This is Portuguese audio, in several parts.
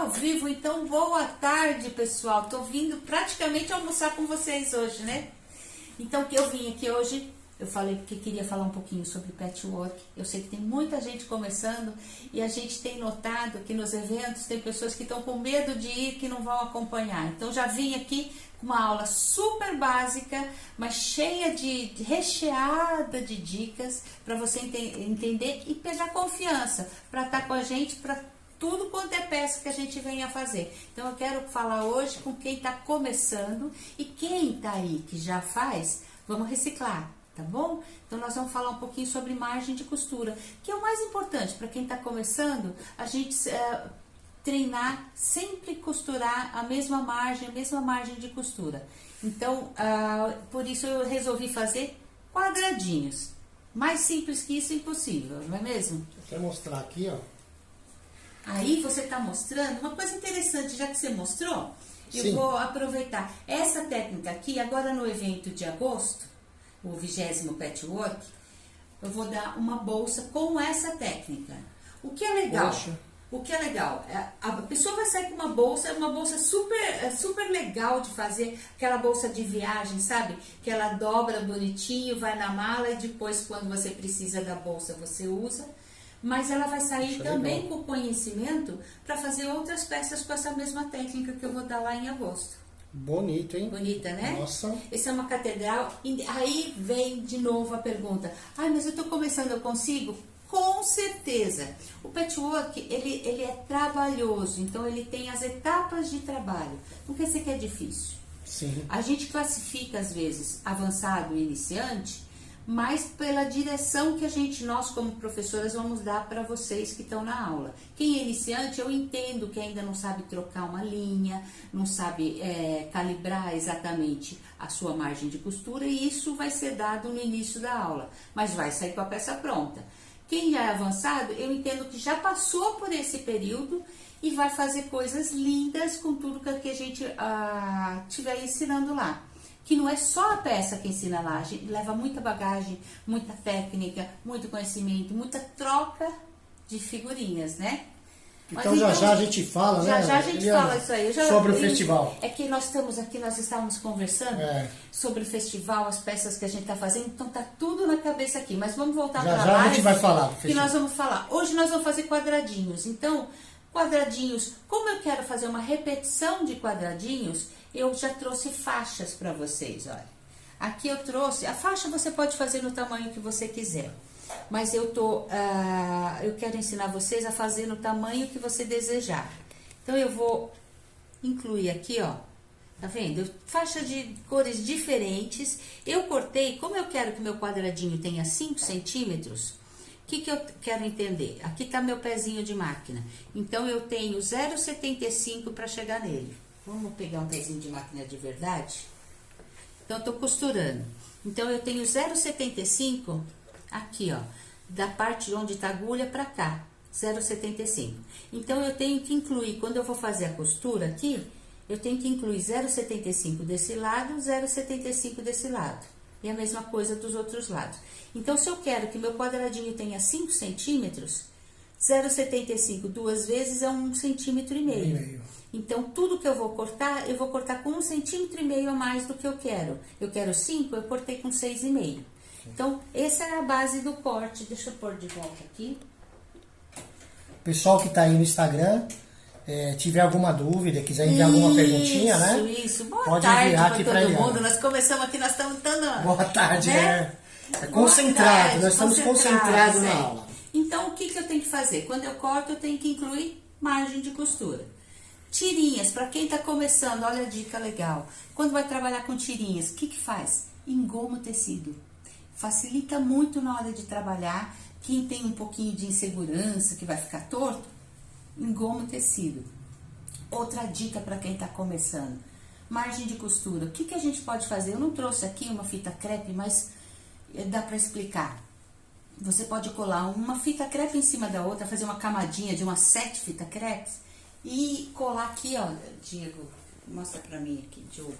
ao vivo, então boa tarde, pessoal. Tô vindo praticamente almoçar com vocês hoje, né? Então, que eu vim aqui hoje, eu falei porque queria falar um pouquinho sobre patchwork. Eu sei que tem muita gente começando e a gente tem notado que nos eventos tem pessoas que estão com medo de ir, que não vão acompanhar. Então, já vim aqui com uma aula super básica, mas cheia recheada de dicas para você entender e pegar confiança para estar com a gente, para tudo quanto é peça que a gente venha a fazer. Então eu quero falar hoje com quem está começando e quem está aí que já faz, vamos reciclar, tá bom? Então nós vamos falar um pouquinho sobre margem de costura, que é o mais importante para quem está começando, a gente treinar, sempre costurar a mesma margem de costura. Então, por isso eu resolvi fazer quadradinhos. Mais simples que isso, impossível, não é mesmo? Deixa eu mostrar aqui, ó. Aí você está mostrando uma coisa interessante, já que você mostrou, eu vou aproveitar. Essa técnica aqui, agora no evento de agosto, o 20º Patchwork, eu vou dar uma bolsa com essa técnica. O que é legal? Poxa. O que é legal? A pessoa vai sair com uma bolsa super legal de fazer, aquela bolsa de viagem, sabe? Que ela dobra bonitinho, vai na mala e depois quando você precisa da bolsa você usa. Mas ela vai sair também com conhecimento para fazer outras peças com essa mesma técnica que eu vou dar lá em agosto. Bonito, hein? Bonita, né? Nossa. Essa é uma catedral. Aí vem de novo a pergunta. Mas eu estou começando, eu consigo? Com certeza. O patchwork, ele é trabalhoso, então ele tem as etapas de trabalho. Não quer dizer que é difícil. Sim. A gente classifica, às vezes, avançado e iniciante, mas pela direção que nós como professoras vamos dar para vocês que estão na aula. Quem é iniciante, eu entendo que ainda não sabe trocar uma linha, não sabe calibrar exatamente a sua margem de costura, e isso vai ser dado no início da aula, mas vai sair com a peça pronta. Quem já é avançado, eu entendo que já passou por esse período e vai fazer coisas lindas com tudo que a gente estiver ensinando lá. Que não é só a peça que ensina lá, a gente leva muita bagagem, muita técnica, muito conhecimento, muita troca de figurinhas, né? Então já a gente fala, né? Já a gente fala isso aí. Sobre o festival. É que nós estávamos conversando sobre o festival, as peças que a gente está fazendo, então tá tudo na cabeça aqui. Mas vamos voltar para lá. Já a gente vai falar. Que nós vamos falar. Hoje nós vamos fazer quadradinhos. Então, quadradinhos, como eu quero fazer uma repetição de quadradinhos, eu já trouxe faixas para vocês, olha. Aqui eu trouxe, a faixa você pode fazer no tamanho que você quiser. Mas eu quero ensinar vocês a fazer no tamanho que você desejar. Então eu vou incluir aqui, ó. Tá vendo? Faixa de cores diferentes. Eu cortei, como eu quero que meu quadradinho tenha 5 centímetros, o que eu quero entender? Aqui tá meu pezinho de máquina. Então eu tenho 0,75 para chegar nele. Vamos pegar um pezinho de máquina de verdade? Então eu tô costurando. Então eu tenho 0,75 aqui, ó, da parte onde tá a agulha para cá, 0,75. Então eu tenho que incluir, quando eu vou fazer a costura aqui, eu tenho que incluir 0,75 desse lado, 0,75 desse lado. E a mesma coisa dos outros lados. Então, se eu quero que meu quadradinho tenha 5 centímetros, 0,75 duas vezes é 1,5 centímetros. Então, tudo que eu vou cortar com 1,5 centímetros a mais do que eu quero. Eu quero 5, eu cortei com 6,5. Então, essa é a base do corte. Deixa eu pôr de volta aqui. Pessoal que tá aí no Instagram, tiver alguma dúvida, quiser enviar alguma perguntinha, né? Isso. Boa pode tarde enviar para aqui todo pra mundo. Nós começamos aqui, nós estamos dando... Boa tarde, né? É concentrado, nós estamos concentrados na aula. Então, o que eu tenho que fazer? Quando eu corto, eu tenho que incluir margem de costura. Tirinhas, para quem está começando, olha a dica legal. Quando vai trabalhar com tirinhas, o que faz? Engoma o tecido. Facilita muito na hora de trabalhar. Quem tem um pouquinho de insegurança, que vai ficar torto, engoma o tecido. Outra dica para quem está começando. Margem de costura. O que a gente pode fazer? Eu não trouxe aqui uma fita crepe, mas dá para explicar. Você pode colar uma fita crepe em cima da outra, fazer uma camadinha de umas 7 fitas crepes e colar aqui, ó, Diego, mostra pra mim aqui, Diogo.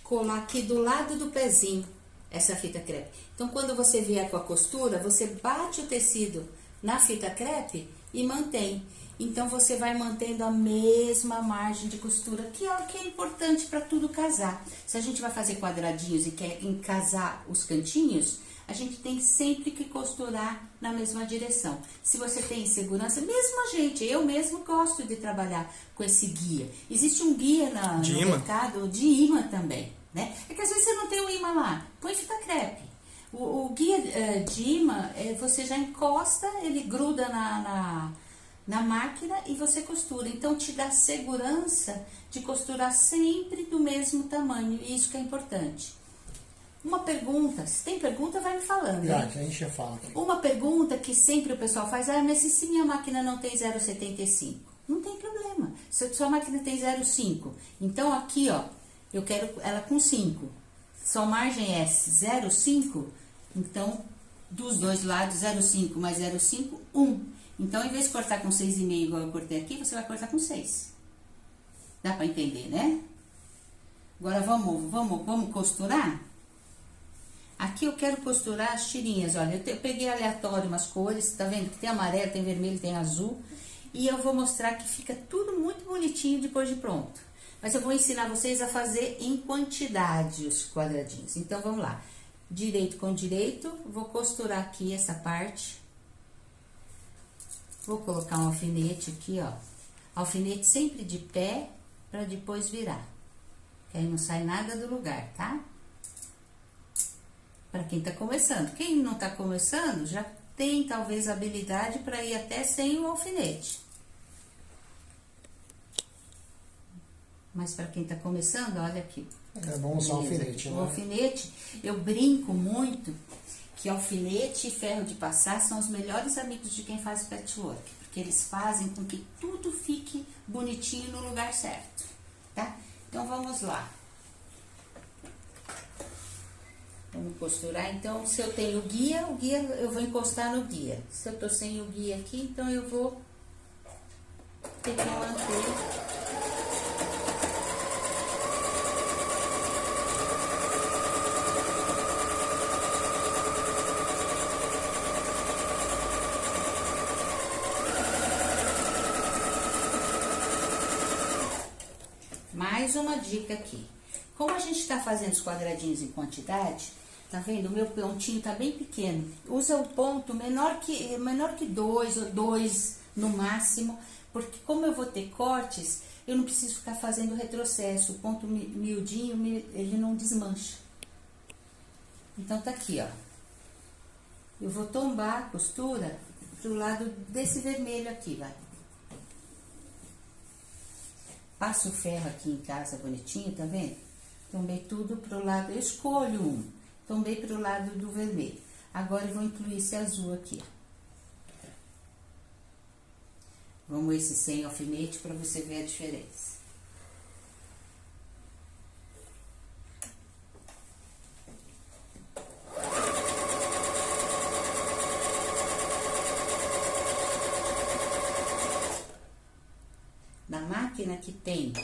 Colar aqui do lado do pezinho essa fita crepe. Então, quando você vier com a costura, você bate o tecido na fita crepe e mantém. Então, você vai mantendo a mesma margem de costura, que é o que é importante para tudo casar. Se a gente vai fazer quadradinhos e quer encasar os cantinhos, a gente tem sempre que costurar na mesma direção. Se você tem insegurança, mesmo a gente, eu mesmo gosto de trabalhar com esse guia. Existe um guia no mercado de imã também, né? É que às vezes você não tem o imã lá, põe fita crepe. O guia de imã, você já encosta, ele gruda na máquina e você costura. Então, te dá segurança de costurar sempre do mesmo tamanho. E isso que é importante. Uma pergunta, se tem pergunta, vai me falando. Já, a gente já fala aqui. Uma pergunta que sempre o pessoal faz, mas se minha máquina não tem 0,75? Não tem problema. Se sua máquina tem 0,5, então aqui, ó, eu quero ela com 5. Sua margem é 0,5, então, dos dois lados, 0,5 mais 0,5, 1. Então, em vez de cortar com 6,5 igual eu cortei aqui, você vai cortar com 6. Dá pra entender, né? Agora, vamos costurar? Aqui eu quero costurar as tirinhas, olha, eu peguei aleatório umas cores, tá vendo? Que tem amarelo, tem vermelho, tem azul. E eu vou mostrar que fica tudo muito bonitinho depois de pronto. Mas eu vou ensinar vocês a fazer em quantidade os quadradinhos. Então, vamos lá. Direito com direito, vou costurar aqui essa parte. Vou colocar um alfinete aqui, ó. Alfinete sempre de pé, pra depois virar. Que aí não sai nada do lugar, tá? Para quem tá começando. Quem não tá começando, já tem talvez habilidade para ir até sem o alfinete. Mas para quem tá começando, olha aqui. É bom usar o alfinete, né? O alfinete, eu brinco muito que alfinete e ferro de passar são os melhores amigos de quem faz patchwork. Porque eles fazem com que tudo fique bonitinho no lugar certo, tá? Então, vamos lá. Vamos costurar. Então, se eu tenho o guia eu vou encostar no guia. Se eu tô sem o guia aqui, então eu vou ter que manter. Mais uma dica aqui. Como a gente tá fazendo os quadradinhos em quantidade, tá vendo? O meu pontinho tá bem pequeno. Usa o ponto menor que 2 ou 2 no máximo, porque como eu vou ter cortes, eu não preciso ficar fazendo retrocesso. O ponto miudinho, ele não desmancha. Então, tá aqui, ó. Eu vou tombar a costura pro lado desse vermelho aqui, vai. Passo o ferro aqui em casa bonitinho, tá vendo? Tombei tudo pro lado, eu escolho um. Tombei pro lado do vermelho. Agora eu vou incluir esse azul aqui, ó. Vamos esse sem alfinete pra você ver a diferença. Na máquina que tem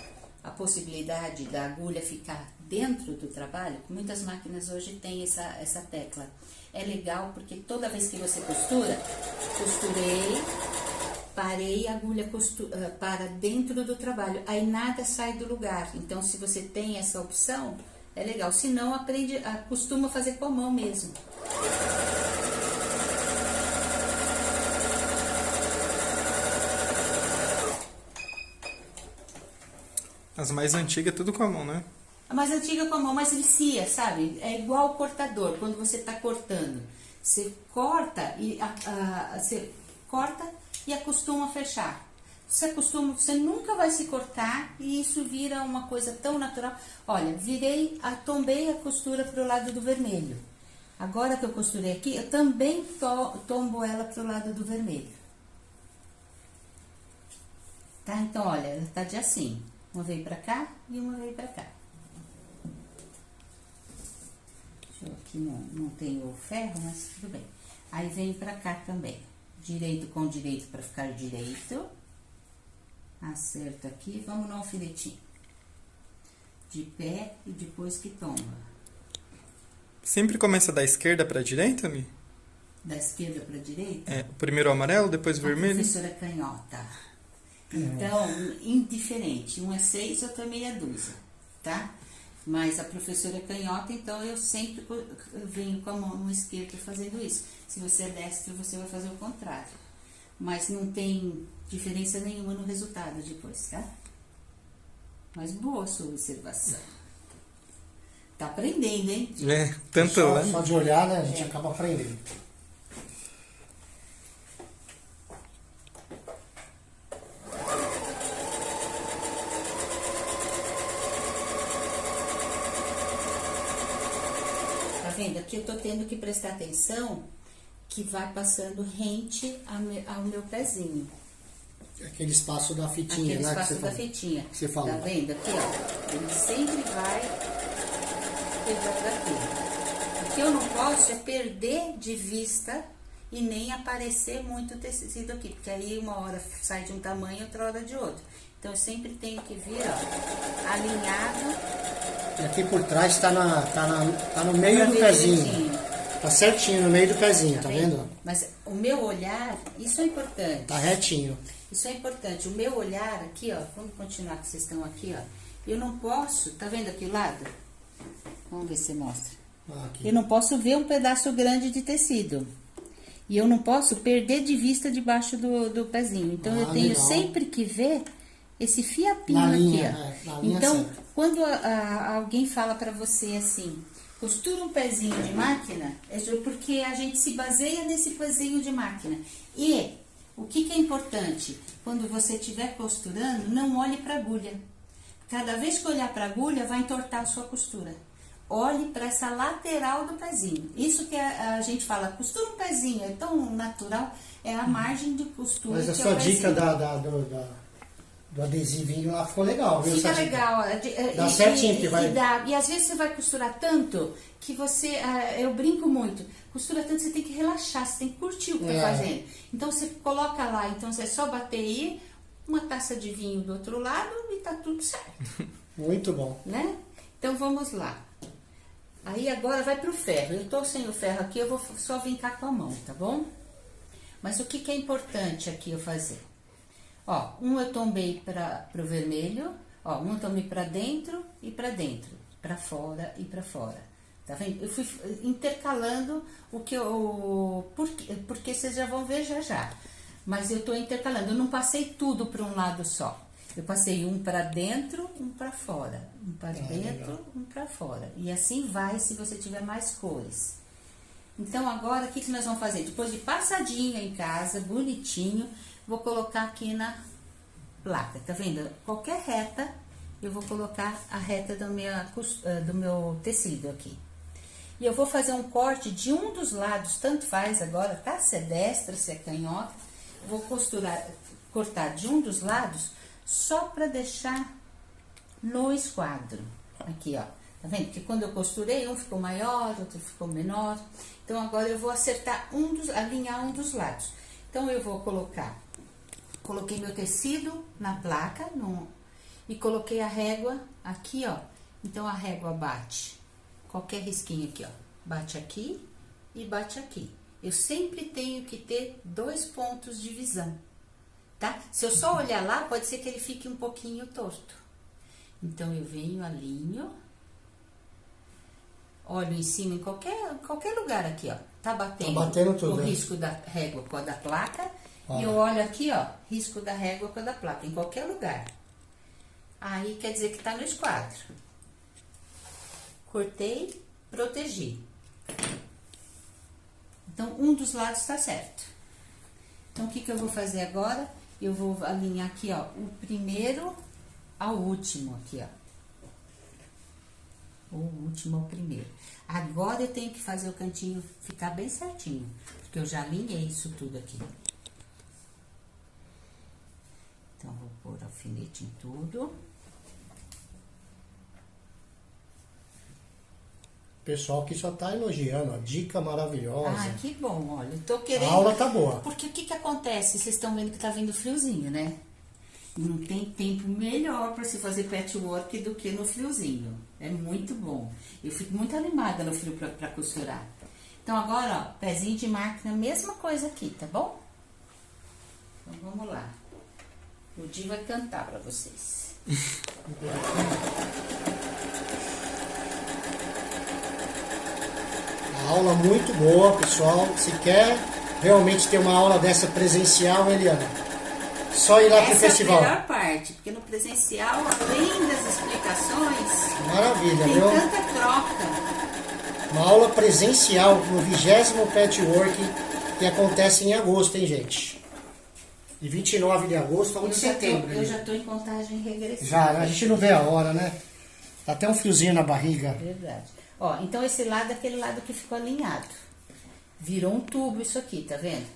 a possibilidade da agulha ficar dentro do trabalho, muitas máquinas hoje têm essa tecla. É legal porque toda vez que você costura, costurei, parei, a agulha para dentro do trabalho. Aí nada sai do lugar. Então, se você tem essa opção, é legal. Se não, costuma fazer com a mão mesmo. As mais antigas, tudo com a mão, né? A mais antiga com a mão, mas vicia, sabe? É igual o cortador, quando você tá cortando. Você corta e acostuma a fechar. Você acostuma, você nunca vai se cortar e isso vira uma coisa tão natural. Olha, tombei a costura pro lado do vermelho. Agora que eu costurei aqui, eu também tombo ela pro lado do vermelho. Tá? Então, olha, ela tá de assim. Uma veio pra cá e uma veio pra cá. Deixa eu aqui, não tem o ferro, mas tudo bem. Aí vem pra cá também. Direito com direito pra ficar direito. Acerto aqui, vamos no alfinetinho. De pé e depois que tomba. Sempre começa da esquerda pra direita, Mi? Da esquerda pra direita? É, primeiro o amarelo, depois o vermelho? Professora canhota. Então, indiferente. Um é 6, outro é meia dúzia, tá? Mas a professora é canhota, então eu sempre venho com a mão esquerda fazendo isso. Se você é destro, você vai fazer o contrário. Mas não tem diferença nenhuma no resultado depois, tá? Mas boa a sua observação. Tá aprendendo, hein? Tanto, Só de olhar, né, a gente acaba aprendendo. Tá vendo? Aqui eu tô tendo que prestar atenção que vai passando rente ao meu pezinho. Aquele espaço da fitinha, Aquele né? espaço que da você fitinha. Você falou. Tá vendo? Aqui, ó. Ele sempre vai pegar pra aqui. O que eu não posso é perder de vista e nem aparecer muito tecido aqui. Porque aí uma hora sai de um tamanho, outra hora de outro. Então eu sempre tenho que vir, ó, alinhado. E aqui por trás tá no meio pra do ver pezinho. direitinho. Tá certinho no meio do pezinho, tá vendo? Mas o meu olhar, isso é importante. Tá retinho. Isso é importante. O meu olhar aqui, ó, vamos continuar que vocês estão aqui, ó. Eu não posso, tá vendo aqui o lado? Vamos ver se você mostra. Aqui. Eu não posso ver um pedaço grande de tecido. E eu não posso perder de vista debaixo do pezinho. Então eu tenho legal. sempre que ver esse fiapinho Na aqui, linha, ó. na linha Então, certa. quando alguém fala pra você assim, costura um pezinho de máquina, é porque a gente se baseia nesse pezinho de máquina. E o que é importante? Quando você estiver costurando, não olhe para a agulha. Cada vez que olhar para a agulha, vai entortar a sua costura. Olhe para essa lateral do pezinho. Isso que a gente fala, costura um pezinho, é tão natural, é a margem de costura. Mas a que é sua o dica pezinho. do adesivinho lá ficou legal, viu? Fica essa dica? legal. Dá certinho que vai... E às vezes você vai costurar tanto que você... eu brinco muito. Costura tanto, você tem que relaxar, você tem que curtir o que tá fazendo. Então você coloca lá, então você é só bater aí, uma taça de vinho do outro lado e tá tudo certo. Muito bom. Né? Então vamos lá. Aí agora vai pro ferro. Eu tô sem o ferro aqui, eu vou só vincar com a mão, tá bom? Mas o que é importante aqui eu fazer? Ó, um eu tombei pro vermelho, ó, um eu tombei pra dentro, pra fora e pra fora. Tá vendo? Eu fui intercalando o que eu... Porque vocês já vão ver já. Mas eu tô intercalando, eu não passei tudo pra um lado só. Eu passei um pra dentro, um pra fora. Um pra dentro, legal. um pra fora. E assim vai se você tiver mais cores. Então agora, o que nós vamos fazer? Depois de passadinha em casa, bonitinho, vou colocar aqui na placa, tá vendo? Qualquer reta, eu vou colocar a reta do meu tecido aqui. E eu vou fazer um corte de um dos lados, tanto faz agora, tá? Se é destra, se é canhota. Vou cortar de um dos lados, só pra deixar no esquadro. Aqui, ó. Tá vendo? Porque quando eu costurei, um ficou maior, outro ficou menor. Então, agora eu vou acertar alinhar um dos lados. Então, eu vou coloquei meu tecido na placa e coloquei a régua aqui, ó. Então, a régua bate, qualquer risquinho aqui, ó. Bate aqui e bate aqui. Eu sempre tenho que ter 2 pontos de visão, tá? Se eu só olhar lá, pode ser que ele fique um pouquinho torto. Então, eu venho, alinho, olho em cima, em qualquer lugar aqui, ó. Tá batendo tudo, o né? risco da régua com a da placa. Olha. E eu olho aqui, ó, risco da régua com a da placa, em qualquer lugar. Aí, quer dizer que tá no esquadro. Cortei, protegi. Então, um dos lados tá certo. Então, o que eu vou fazer agora? Eu vou alinhar aqui, ó, o primeiro ao último, aqui, ó. O último ao primeiro. Agora, eu tenho que fazer o cantinho ficar bem certinho, porque eu já alinhei isso tudo aqui. Então, vou pôr alfinete em tudo. Pessoal que só tá elogiando, ó, dica maravilhosa. Ah, que bom, olha, eu tô querendo... A aula tá boa. Porque o que acontece? Vocês estão vendo que tá vindo friozinho, né? Não tem tempo melhor para se fazer patchwork do que no friozinho. É muito bom. Eu fico muito animada no frio para costurar. Então, agora, ó, pezinho de máquina, mesma coisa aqui, tá bom? Então, vamos lá. O Di vai cantar pra vocês. Aula muito boa, pessoal. Se quer realmente ter uma aula dessa presencial, Eliana, só ir lá pro Essa festival. é a melhor parte, porque no presencial, além das explicações, Maravilha, tem viu? tanta troca. Uma aula presencial no 20º Patchwork que acontece em agosto, hein, gente? De 29 de agosto a 1 de setembro. Eu já tô em contagem regressiva. Já, a gente não vê a hora, né? Dá até um friozinho na barriga. Verdade. Ó, então esse lado é aquele lado que ficou alinhado. Virou um tubo isso aqui, tá vendo?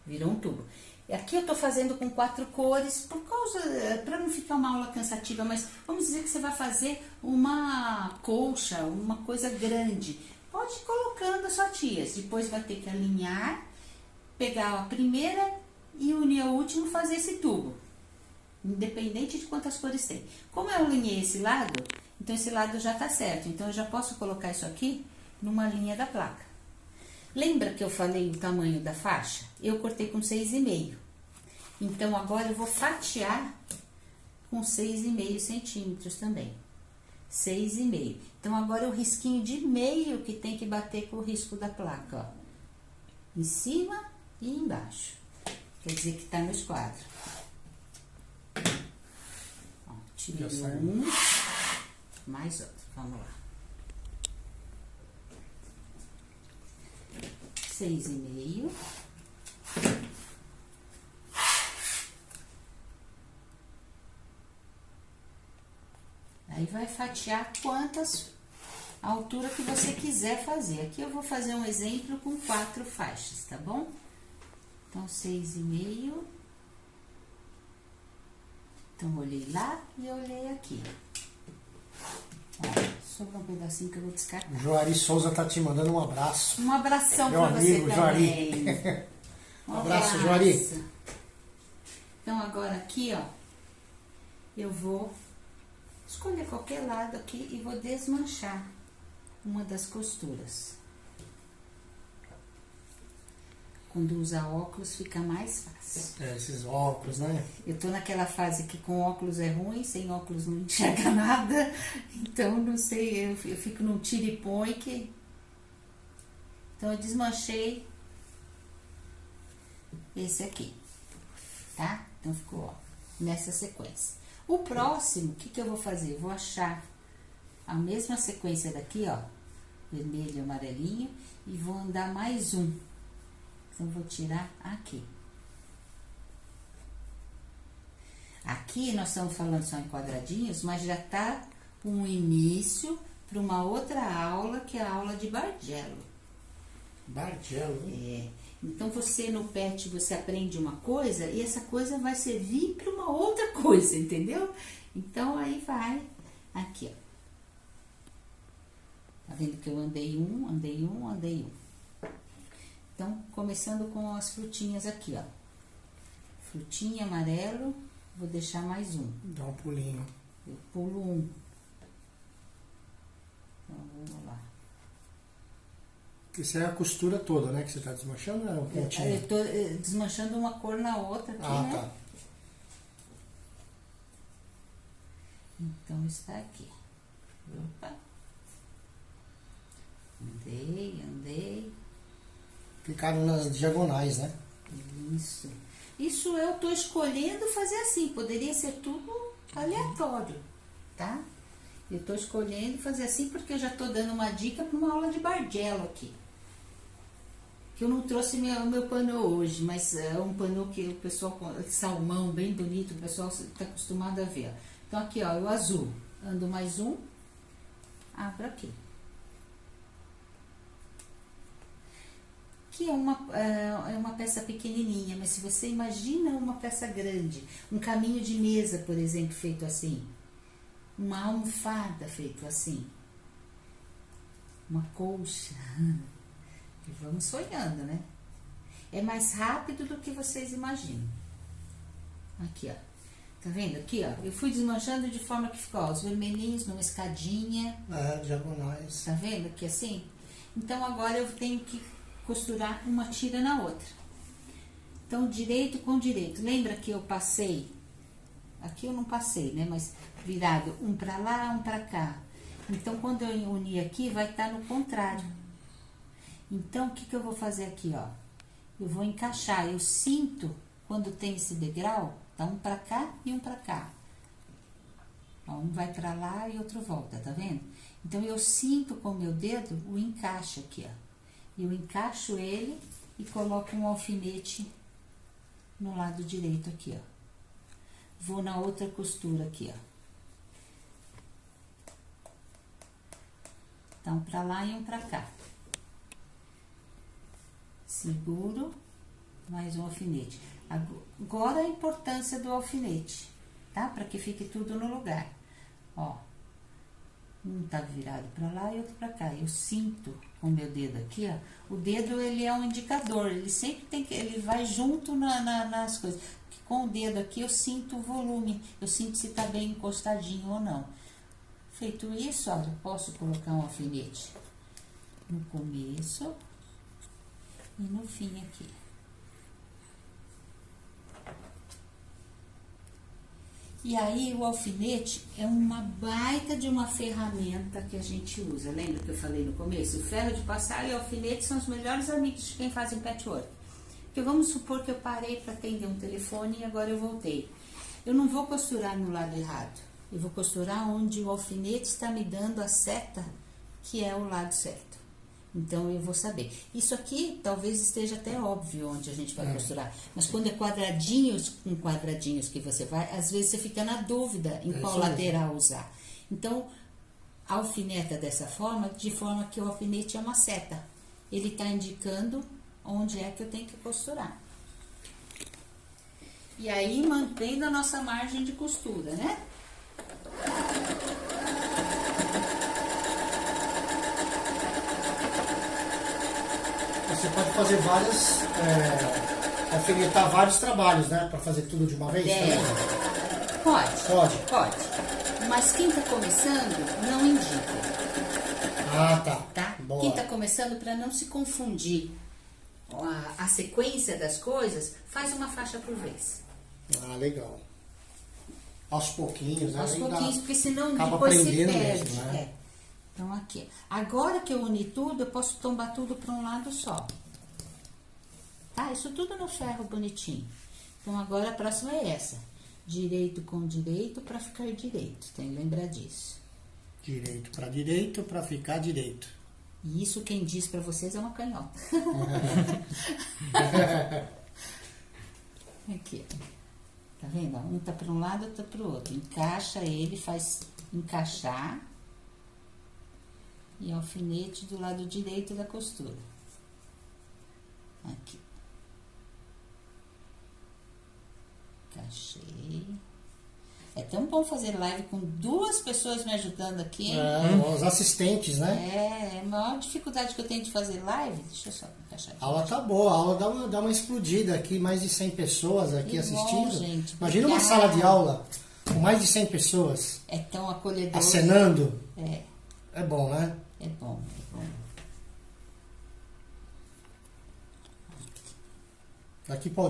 Virou um tubo. E aqui eu tô fazendo com 4 cores, para não ficar uma aula cansativa, mas vamos dizer que você vai fazer uma colcha, uma coisa grande. Pode ir colocando as fatias, depois vai ter que alinhar, pegar a primeira e unir ao último, fazer esse tubo. Independente de quantas cores tem. Como eu alinhei esse lado, então esse lado já tá certo. Então eu já posso colocar isso aqui numa linha da placa. Lembra que eu falei o tamanho da faixa? Eu cortei com 6,5. Então agora eu vou fatiar com 6,5 centímetros também. 6,5. Então agora é o risquinho de meio que tem que bater com o risco da placa, ó. Em cima e embaixo. Quer dizer que tá no esquadro. Ó, tirei um, mais outro. Vamos lá. 6,5. Aí vai fatiar a altura que você quiser fazer. Aqui eu vou fazer um exemplo com 4 faixas, tá bom? Então, 6,5. Então, olhei lá e olhei aqui. Ó, sobrou um pedacinho que eu vou descartar. O Joari Souza tá te mandando um abraço. Um abração Meu pra você amigo, também. Joari. Um abraço, Joari. Então, agora aqui, ó, eu vou escolher qualquer lado aqui e vou desmanchar uma das costuras. Quando usa óculos fica mais fácil. É, esses óculos, né? Eu tô naquela fase que com óculos é ruim, sem óculos não enxerga nada. Então, não sei, eu fico num tira e põe que... Então, eu desmanchei esse aqui, tá? Então, ficou, ó, nessa sequência. O próximo, o que eu vou fazer? Eu vou achar a mesma sequência daqui, ó, vermelho e amarelinho, e vou andar mais um. Então, eu vou tirar aqui. Aqui nós estamos falando só em quadradinhos, mas já tá um início para uma outra aula, que é a aula de Bargello. Bargello, É. Então, você no PET, você aprende uma coisa e essa coisa vai servir para uma outra coisa, entendeu? Então, aí vai aqui, ó. Tá vendo que eu andei um, andei um, andei um. Então, começando com as frutinhas aqui, ó. Frutinha amarelo, vou deixar mais um. dá um pulinho. Eu pulo um. Então, vamos lá. Isso é a costura toda, né? Que você tá desmanchando ou é um pontinho? Eu tô desmanchando uma cor na outra aqui, Ah, né? tá. Então, está aqui. Opa. Andei, andei. Ficaram nas diagonais, né? Isso. Isso eu tô escolhendo fazer assim. Poderia ser tudo aleatório, tá? Eu tô escolhendo fazer assim porque eu já tô dando uma dica para uma aula de Bargello aqui. Que eu não trouxe meu pano hoje, mas é um pano que o pessoal, salmão, bem bonito, o pessoal tá acostumado a ver. Ó. Então, aqui, ó, o azul. Ando mais um, abro aqui. Que é uma peça pequenininha, mas se você imagina uma peça grande, um caminho de mesa, por exemplo, feito assim, uma almofada feito assim, uma colcha, e vamos sonhando, né? É mais rápido do que vocês imaginam. Aqui, ó, tá vendo? Aqui, ó, eu fui desmanchando de forma que ficou, ó, os vermelhinhos numa escadinha, É, diagonais. tá vendo aqui assim? Então, agora eu tenho que costurar uma tira na outra. Então, direito com direito. Lembra que eu passei? Aqui eu não passei, né? Mas virado um pra lá, um pra cá. Então, quando eu unir aqui, vai estar no contrário. Então, o que eu vou fazer aqui, ó? Eu vou encaixar. Eu sinto, quando tem esse degrau, tá um pra cá e um pra cá. Ó, um vai pra lá e outro volta, tá vendo? Então, eu sinto com o meu dedo o encaixe aqui, ó. Eu encaixo ele e coloco um alfinete no lado direito aqui, ó. Vou na outra costura aqui, ó. Tá um pra lá e um pra cá. Seguro, mais um alfinete. Agora a importância do alfinete, tá? Para que fique tudo no lugar. Ó, um tá virado pra lá e outro pra cá. Eu sinto com o meu dedo aqui, ó. O dedo, ele é um indicador, ele sempre tem que, ele vai junto nas coisas. Porque com o dedo aqui eu sinto o volume, eu sinto se tá bem encostadinho ou não. Feito isso, olha, eu posso colocar um alfinete no começo e no fim aqui. E aí, o alfinete é uma baita de uma ferramenta que a gente usa. Lembra que eu falei no começo? O ferro de passar e o alfinete são os melhores amigos de quem faz patchwork. Porque vamos supor que eu parei para atender um telefone e agora eu voltei. Eu não vou costurar no lado errado. Eu vou costurar onde o alfinete está me dando a seta, que é o lado certo. Então, eu vou saber. Isso aqui, talvez esteja até óbvio onde a gente vai costurar. Mas quando é quadradinhos com quadradinhos que você vai, às vezes você fica na dúvida em qual lateral usar. Então, alfineta dessa forma, de forma que o alfinete é uma seta. Ele está indicando onde é que eu tenho que costurar. E aí, mantendo a nossa margem de costura, né? Você pode fazer várias, alfinetar vários trabalhos, né? Para fazer tudo de uma vez? Pode. Mas quem tá começando, não indica. Ah, tá. Tá? Boa. Quem tá começando, para não se confundir a sequência das coisas, faz uma faixa por vez. Ah, legal. Aos pouquinhos, né? Aos pouquinhos, porque senão acaba depois se aprendendo perde. mesmo, né? É. Então, aqui. Agora que eu uni tudo, eu posso tombar tudo para um lado só. Tá? Isso tudo no ferro bonitinho. Então, agora a próxima é essa. Direito com direito para ficar direito. Tem que lembrar disso. Direito para ficar direito. E isso quem diz para vocês é uma canhota. Aqui. Tá vendo? Um tá para um lado, outro tá para o outro. Encaixa ele, faz encaixar. E alfinete do lado direito da costura. Aqui. Encaixei. É tão bom fazer live com duas pessoas me ajudando aqui, hein? Os assistentes, né? É a maior dificuldade que eu tenho de fazer live. Deixa eu só encaixar aqui. A aula tá boa, a aula dá uma explodida aqui, mais de 100 pessoas aqui Que assistindo. bom, gente, Imagina uma obrigada. sala de aula com mais de 100 pessoas É tão acolhedor. acenando. É, É bom, né? é bom, é bom.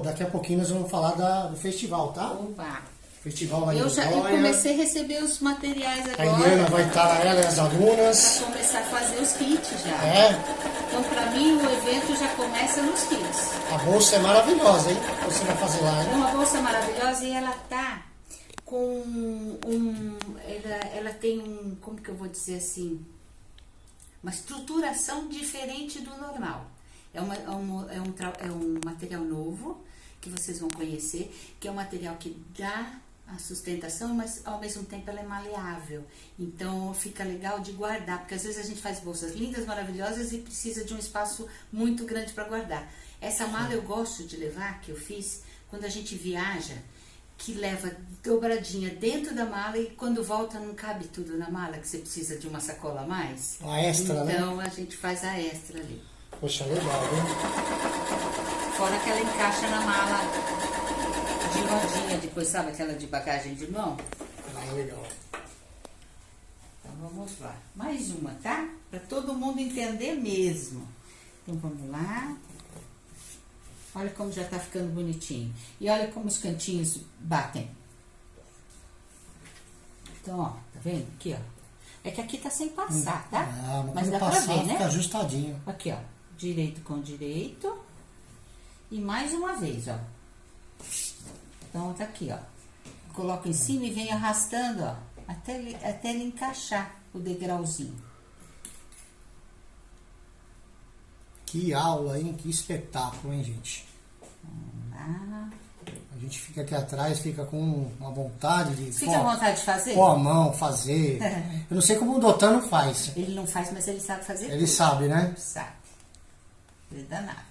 Daqui a pouquinho nós vamos falar do festival, tá? Oba! Festival Maria Eu Glória. comecei a receber os materiais A agora. Eliana vai estar lá, ela e as alunas. Pra começar a fazer os kits já. É, Então, pra mim, o evento já começa nos kits. a bolsa é maravilhosa, hein? Você vai fazer lá, É hein? uma bolsa maravilhosa e ela tá com ela tem como que eu vou dizer assim, uma estruturação diferente do normal. É um material novo que vocês vão conhecer, que é um material que dá a sustentação, mas ao mesmo tempo ela é maleável. Então fica legal de guardar, porque às vezes a gente faz bolsas lindas, maravilhosas e precisa de um espaço muito grande para guardar. Essa mala eu gosto de levar, que eu fiz, quando a gente viaja, que leva dobradinha dentro da mala e quando volta não cabe tudo na mala, que você precisa de uma sacola a mais. A extra, né? Então a gente faz a extra ali. Poxa, legal, hein? Fora que ela encaixa na mala de rodinha, depois sabe aquela de bagagem de mão? Ah, legal. Então vamos lá. Mais uma, tá? Para todo mundo entender mesmo. Então vamos lá. Olha como já tá ficando bonitinho. E olha como os cantinhos batem. Então, ó, tá vendo? Aqui, ó. É que aqui tá sem passar, tá? Ah, mas quando dá pra passar, ver, né? fica ajustadinho. Aqui, ó. Direito com direito. E mais uma vez, ó. Então, tá aqui, ó. Coloca em cima e vem arrastando, ó. Até ele encaixar o degrauzinho. Que aula, hein? Que espetáculo, hein, gente? Ah. A gente fica aqui atrás, fica com uma vontade de... Fica à vontade de fazer? Pôr a mão, fazer. Eu não sei como o Dotano faz. Ele não faz, mas ele sabe fazer Ele tudo. sabe, né? Sabe. Ele é danado.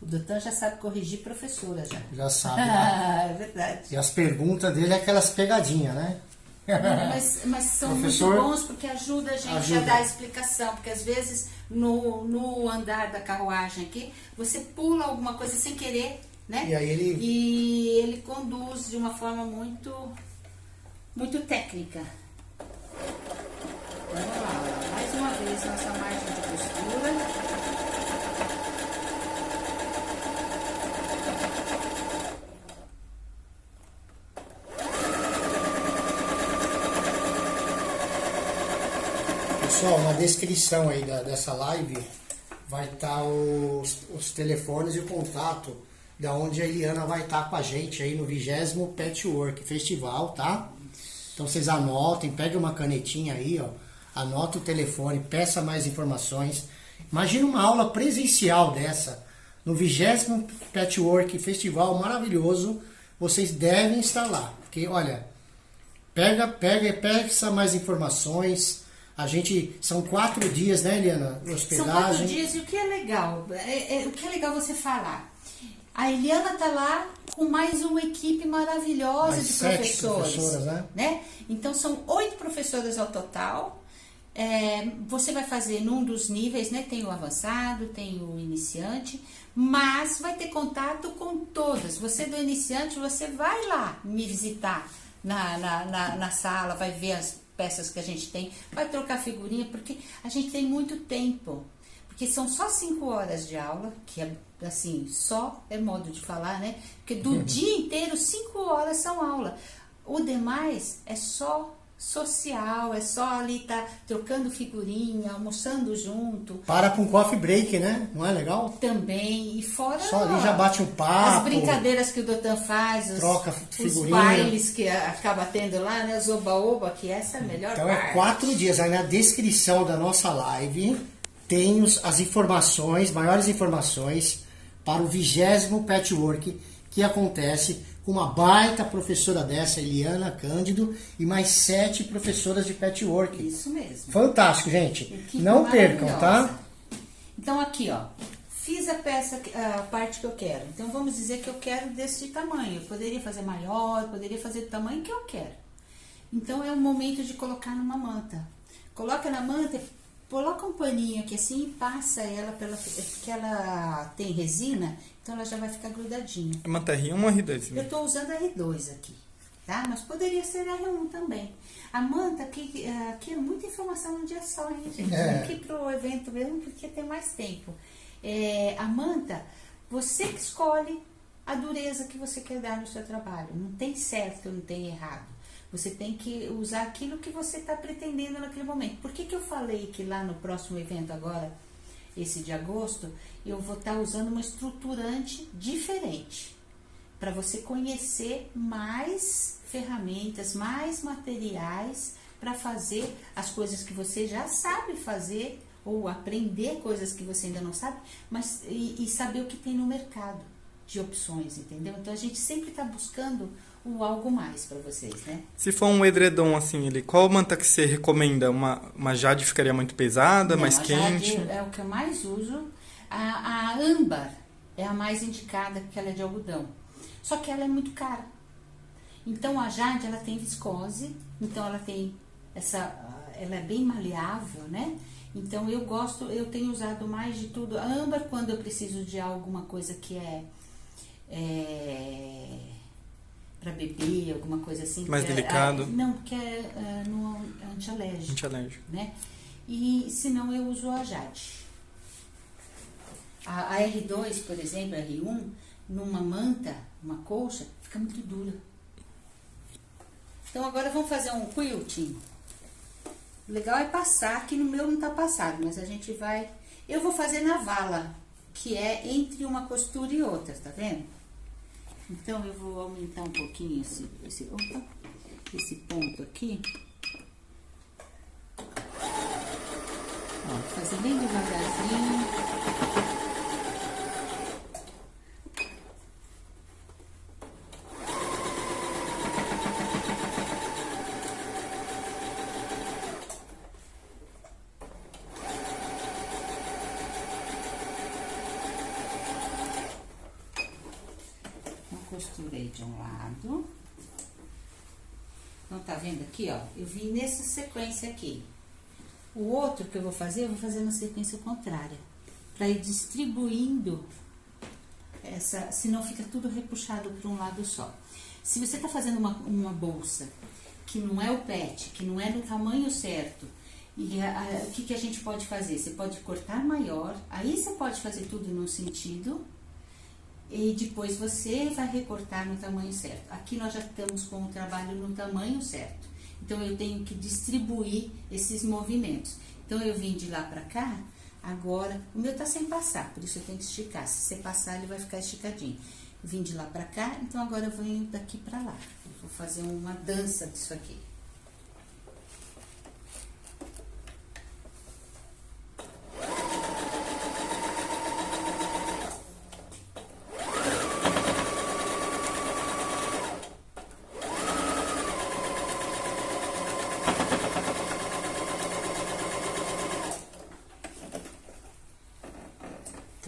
O Doutor já sabe corrigir professora, já. Já sabe. Né? É verdade. E as perguntas dele é aquelas pegadinhas, né? Mas são Professor, muito bons porque ajuda a gente ajuda. a dar a explicação. Porque às vezes no andar da carruagem aqui, você pula alguma coisa sem querer, né? E aí ele... E ele conduz de uma forma muito, muito técnica. Vamos lá, mais uma vez nossa margem de costura. Pessoal, na descrição aí dessa live vai estar os telefones e o contato da onde a Eliana vai estar com a gente aí no 20º Patchwork Festival, tá? Então vocês anotem, peguem uma canetinha aí, ó, anota o telefone, peça mais informações. Imagina uma aula presencial dessa no 20º Patchwork Festival maravilhoso. Vocês devem estar lá, porque olha, peça mais informações. A gente, são 4 dias, né, Eliana? Hospedagem. São 4 dias e o que é legal? O que é legal você falar? A Eliana tá lá com mais uma equipe maravilhosa Mais de 7 professores. professoras, né? Então são 8 professoras ao total. Você vai fazer num dos níveis, né? Tem o avançado, tem o iniciante, mas vai ter contato com todas. Você do iniciante, você vai lá me visitar na sala, vai ver as peças que a gente tem, vai trocar figurinha, porque a gente tem muito tempo. Porque são só 5 horas de aula, que é assim, só é modo de falar, né? Porque do dia inteiro, 5 horas são aula. O demais é só social, é só ali tá trocando figurinha, almoçando junto. Para com coffee break, né? Não é legal? Também, e fora Só ali já bate um papo. as brincadeiras que o Doutor faz, Troca os figurinha. bailes que acaba tendo lá, né? Os oba-oba, que essa é a melhor Então parte. é 4 dias. Aí na descrição da nossa live tem as informações, maiores informações para o 20º Patchwork que acontece com uma baita professora dessa, Eliana Cândido, e mais 7 professoras de patchwork. Isso mesmo. Fantástico, gente. Equipe Não percam, maravilhosa. tá? Então aqui, ó, fiz a peça, a parte que eu quero. Então vamos dizer que eu quero desse tamanho. Eu poderia fazer maior, poderia fazer do tamanho que eu quero. Então é o momento de colocar numa manta. Coloca na manta, coloca um paninho aqui assim e passa ela porque ela tem resina, então ela já vai ficar grudadinha. É uma R1 ou uma R2? Eu estou usando a R2 aqui, tá? Mas poderia ser R1 também. A manta, aqui é muita informação num dia só, hein, gente? Aqui pro evento mesmo, porque tem mais tempo. A manta, você que escolhe a dureza que você quer dar no seu trabalho. Não tem certo, não tem errado. Você tem que usar aquilo que você está pretendendo naquele momento. Por que eu falei que lá no próximo evento agora, esse de agosto, eu vou estar usando uma estruturante diferente, para você conhecer mais ferramentas, mais materiais para fazer as coisas que você já sabe fazer ou aprender coisas que você ainda não sabe, mas e saber o que tem no mercado de opções, entendeu? Então a gente sempre está buscando algo mais para vocês, né? Se for um edredom assim, qual manta que você recomenda? Uma Jade ficaria muito pesada, Não, mais a quente? Jade é o que eu mais uso. A âmbar é a mais indicada, porque ela é de algodão. Só que ela é muito cara. Então a Jade, ela tem viscose, então ela tem ela é bem maleável, né? Então eu tenho usado mais de tudo. A âmbar, quando eu preciso de alguma coisa que para beber, alguma coisa assim. Mais delicado. Não, porque é no antialérgico. Antialérgico. Né? e se não eu uso a Jade. A R2, por exemplo, a R1, numa manta, uma colcha, fica muito dura. Então agora vamos fazer um quilting. O legal é passar, que no meu não tá passado, mas a gente vai... Eu vou fazer na vala, que é entre uma costura e outra, tá vendo? Então eu vou aumentar um pouquinho esse ponto aqui. Ó, vou fazer bem devagarzinho. Costurei de um lado. Então, tá vendo aqui, ó? Eu vim nessa sequência aqui. O outro que eu vou fazer na sequência contrária. Pra ir distribuindo essa... Senão fica tudo repuxado para um lado só. Se você tá fazendo uma bolsa que não é o pet, que não é no tamanho certo, e o que a gente pode fazer? Você pode cortar maior, aí você pode fazer tudo no sentido... E depois você vai recortar no tamanho certo. Aqui nós já estamos com o trabalho no tamanho certo. Então, eu tenho que distribuir esses movimentos. Então, eu vim de lá pra cá, agora... O meu tá sem passar, por isso eu tenho que esticar. Se você passar, ele vai ficar esticadinho. Eu vim de lá pra cá, então agora eu venho daqui pra lá. Eu vou fazer uma dança disso aqui.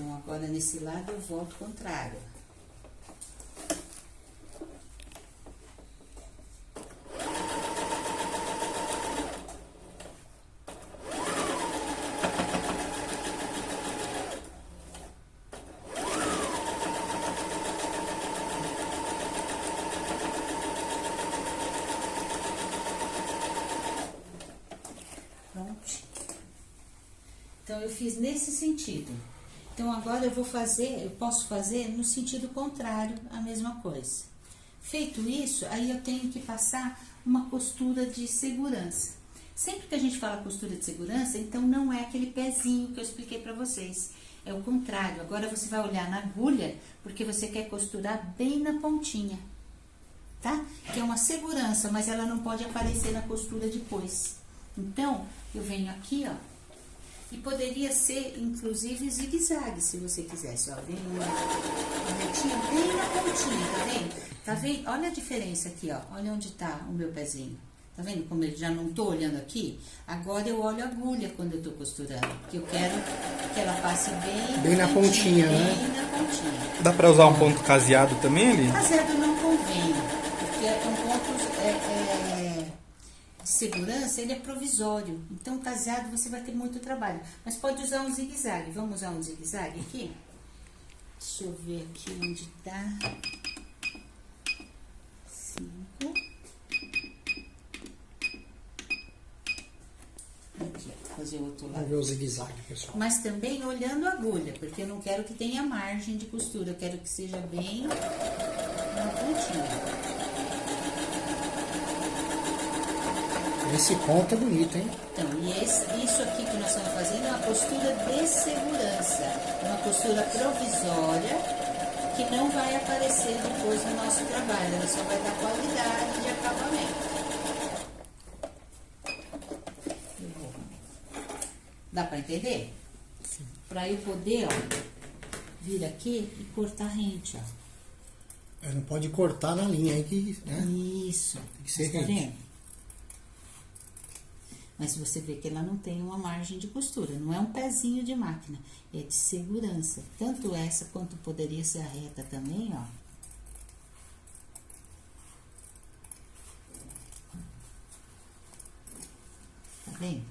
Então, agora nesse lado eu volto contrário. Pronto. Então, eu fiz nesse sentido. Então, agora eu posso fazer no sentido contrário a mesma coisa. Feito isso, aí eu tenho que passar uma costura de segurança. Sempre que a gente fala costura de segurança, então não é aquele pezinho que eu expliquei pra vocês. É o contrário. Agora você vai olhar na agulha, porque você quer costurar bem na pontinha, tá? Que é uma segurança, mas ela não pode aparecer na costura depois. Então, eu venho aqui, ó. E poderia ser, inclusive, zigue-zague, se você quisesse, ó. Vem uma retinha bem na pontinha, tá vendo? Tá vendo? Olha a diferença aqui, ó. Olha onde tá o meu pezinho. Tá vendo como eu já não tô olhando aqui? Agora eu olho a agulha quando eu tô costurando. Porque eu quero que ela passe bem na pontinha, né? Bem na pontinha. Dá pra usar um ponto caseado também ali? Caseado não convém, porque um ponto de segurança, ele é provisório. Então, caseado você vai ter muito trabalho. Mas pode usar um zigue-zague. Vamos usar um zigue-zague aqui? Deixa eu ver aqui onde tá. 5. Aqui, vou fazer o outro lado. Vamos ver o zigue-zague, pessoal. Mas também olhando a agulha, porque eu não quero que tenha margem de costura. Eu quero que seja bem na pontinha. Esse ponto é bonito, hein? Então, isso aqui que nós estamos fazendo é uma costura de segurança. Uma costura provisória que não vai aparecer depois no nosso trabalho. Ela só vai dar qualidade de acabamento. Dá pra entender? Sim. Pra eu poder, ó, vir aqui e cortar rente, ó. Não pode cortar na linha aí que, né? Isso. Tem que ser tá rente. vendo? Mas você vê que ela não tem uma margem de costura, não é um pezinho de máquina, é de segurança. Tanto essa quanto poderia ser a reta também, ó. Tá vendo?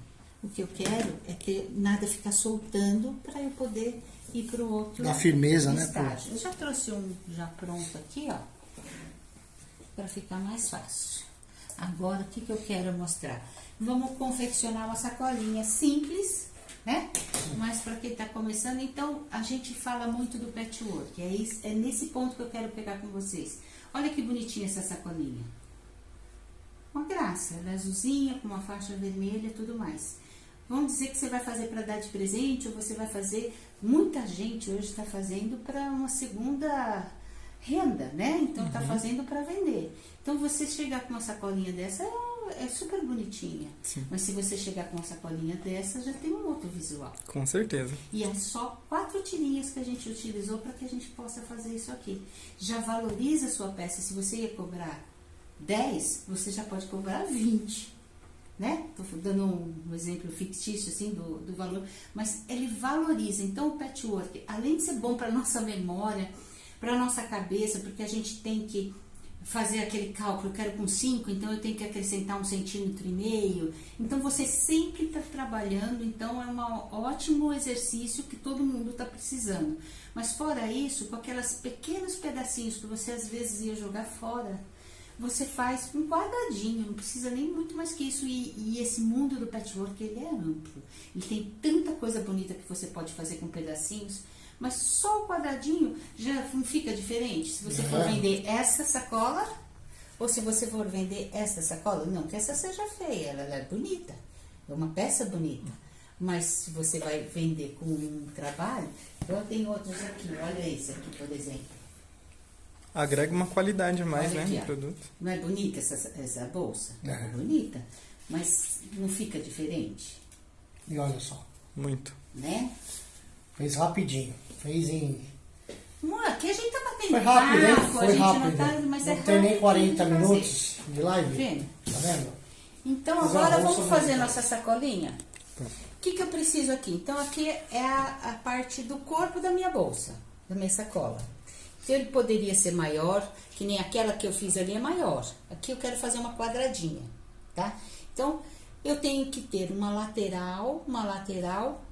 O que eu quero é ter nada ficar soltando para eu poder ir pro outro Dá firmeza, estágio. Eu já trouxe um já pronto aqui, ó, para ficar mais fácil. Agora, o que eu quero mostrar? Vamos confeccionar uma sacolinha simples, né? Mas para quem está começando, então, a gente fala muito do patchwork. É nesse ponto que eu quero pegar com vocês. Olha que bonitinha essa sacolinha. Uma graça. Ela é azulzinha, com uma faixa vermelha e tudo mais. Vamos dizer que você vai fazer para dar de presente, ou você vai fazer... Muita gente hoje está fazendo para uma segunda renda, né? Então, está fazendo para vender. Então, você chegar com uma sacolinha dessa é super bonitinha. Sim. Mas se você chegar com uma sacolinha dessa, já tem um outro visual. Com certeza. E é só 4 tirinhas que a gente utilizou para que a gente possa fazer isso aqui. Já valoriza a sua peça. Se você ia cobrar 10, você já pode cobrar 20. Né? Tô dando um exemplo fictício assim do valor, mas ele valoriza. Então o patchwork, além de ser bom para nossa memória, para nossa cabeça, porque a gente tem que fazer aquele cálculo, eu quero com 5, então eu tenho que acrescentar 1,5 centímetro. Então você sempre está trabalhando, então é um ótimo exercício que todo mundo está precisando. Mas fora isso, com aquelas pequenos pedacinhos que você às vezes ia jogar fora, você faz um quadradinho, não precisa nem muito mais que isso. E esse mundo do patchwork, ele é amplo. Ele tem tanta coisa bonita que você pode fazer com pedacinhos, mas só o quadradinho já não fica diferente. Se você for vender essa sacola, ou se você for vender essa sacola, não que essa seja feia, ela é bonita, é uma peça bonita. Mas se você vai vender com um trabalho, eu tenho outros aqui, olha esse aqui, por exemplo. Agrega uma qualidade a mais, Olha né, aqui, no ó. produto. Não é bonita essa bolsa? É bonita, mas não fica diferente, E olha só, Muito. né? fez rapidinho. Fez em... Aqui a gente tá batendo Foi rápido, hein? papo, a Foi gente rápido. não tá, mas Não é tem nem rápido 40 de fazer. minutos de Tá live. vendo? Tá vendo? Então Mas agora a bolsa vamos não fazer é. nossa sacolinha. O que eu preciso aqui? Então aqui é a parte do corpo da minha bolsa, da minha sacola. Então ele poderia ser maior, que nem aquela que eu fiz ali é maior. Aqui eu quero fazer uma quadradinha, tá? Então eu tenho que ter uma lateral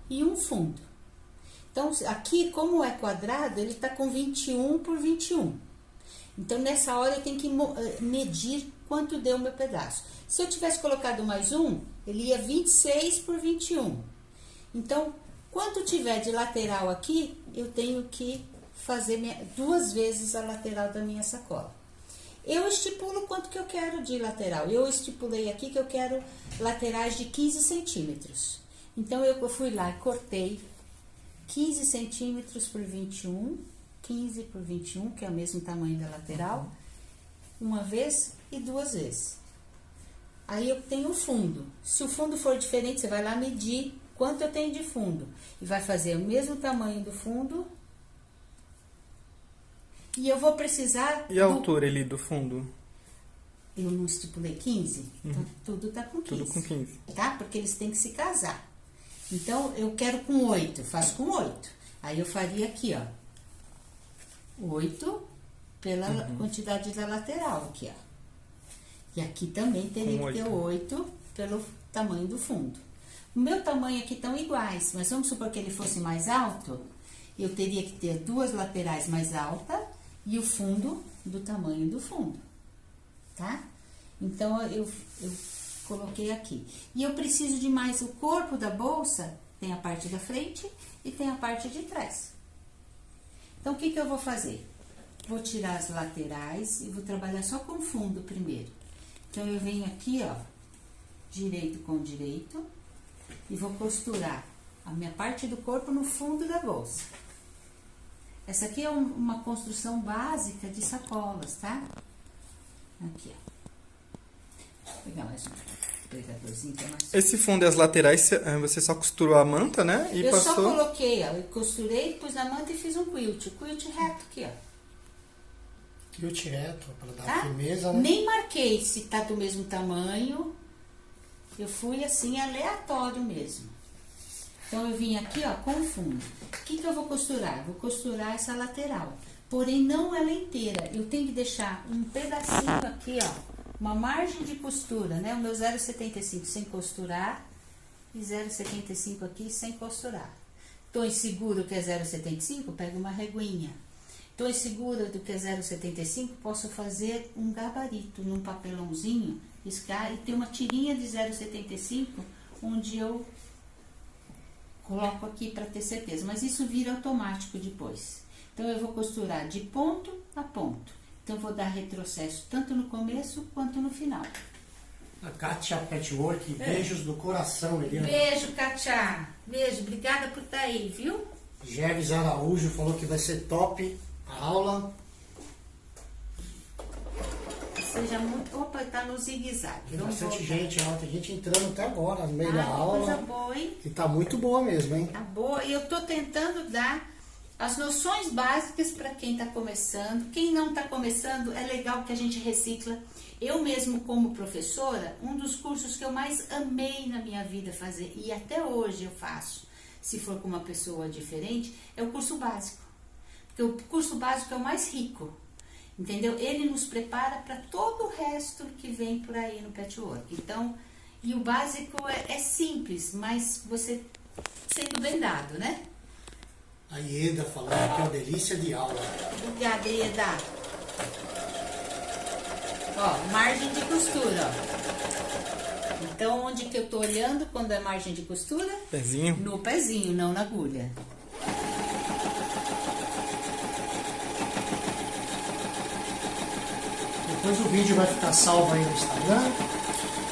e um fundo. Então aqui, como é quadrado, ele tá com 21 por 21. Então nessa hora eu tenho que medir quanto deu o meu pedaço. Se eu tivesse colocado mais um, ele ia 26 por 21. Então, quanto tiver de lateral aqui, eu tenho que fazer 2 vezes a lateral da minha sacola. Eu estipulo quanto que eu quero de lateral. Eu estipulei aqui que eu quero laterais de 15 centímetros. Então, eu fui lá e cortei 15 centímetros por 21, 15 por 21, que é o mesmo tamanho da lateral, uma vez e 2 vezes. Aí eu tenho o fundo. Se o fundo for diferente, você vai lá medir quanto eu tenho de fundo. E vai fazer o mesmo tamanho do fundo. E eu vou precisar... E a altura ali do fundo? Eu não estipulei 15? Então, tudo tá com 15. Tudo com 15. Tá? Porque eles têm que se casar. Então, eu quero com 8. Faço com 8. Aí eu faria aqui, ó. 8 pela quantidade da lateral aqui, ó. E aqui também teria que ter 8 pelo tamanho do fundo. O meu tamanho aqui estão iguais, mas vamos supor que ele fosse mais alto, eu teria que ter 2 laterais mais altas e o fundo do tamanho do fundo, tá? Então, eu coloquei aqui. E eu preciso de mais o corpo da bolsa, tem a parte da frente e tem a parte de trás. Então, o que eu vou fazer? Vou tirar as laterais e vou trabalhar só com o fundo primeiro. Então, eu venho aqui, ó, direito com direito, e vou costurar a minha parte do corpo no fundo da bolsa. Essa aqui é uma construção básica de sacolas, tá? Aqui, ó. Deixa eu pegar mais um pegadorzinho que é mais... Esse fundo e as laterais, você só costurou a manta, né? E eu passou... só coloquei, ó, eu costurei, pus na manta e fiz um quilt. Quilt reto aqui, ó. Quilt reto, para dar Tá? firmeza, né? Nem marquei se tá do mesmo tamanho. Eu fui assim, aleatório mesmo. Então, eu vim aqui, ó, com o fundo. O que eu vou costurar? Vou costurar essa lateral. Porém, não ela inteira. Eu tenho que deixar um pedacinho aqui, ó. Uma margem de costura, né? O meu 0,75 sem costurar. E 0,75 aqui sem costurar. Tô inseguro que é 0,75? Pego uma reguinha. Tô insegura do que é 0,75? Posso fazer um gabarito num papelãozinho riscar, e tem uma tirinha de 0,75 onde eu coloco aqui para ter certeza, mas isso vira automático depois. Então eu vou costurar de ponto a ponto. Então eu vou dar retrocesso tanto no começo quanto no final. A Kátia Patchwork, beijos do coração, Eliana. Beijo, Kátia. Beijo, obrigada por estar aí, viu? Jeves Araújo falou que vai ser top a aula. Seja muito... Opa, tá no zigue-zague. Tem Vamos bastante voltar. gente, ó, tem gente entrando até agora, no meio da Coisa aula. boa, hein? E tá muito boa mesmo, hein? Tá boa. E eu tô tentando dar as noções básicas para quem está começando. Quem não está começando, é legal que a gente recicla. Eu mesmo, como professora, um dos cursos que eu mais amei na minha vida fazer, e até hoje eu faço, se for com uma pessoa diferente, é o curso básico. Porque o curso básico é o mais rico, entendeu? Ele nos prepara para todo o resto que vem por aí no patchwork. Então, e o básico é simples, mas você sendo bem dado, né? A Ieda falando que é uma delícia de aula. Obrigada, Ieda. Ó, margem de costura, ó. Então, onde que eu tô olhando quando é margem de costura? Pezinho. No pezinho, não na agulha. Depois o vídeo vai ficar salvo aí no Instagram.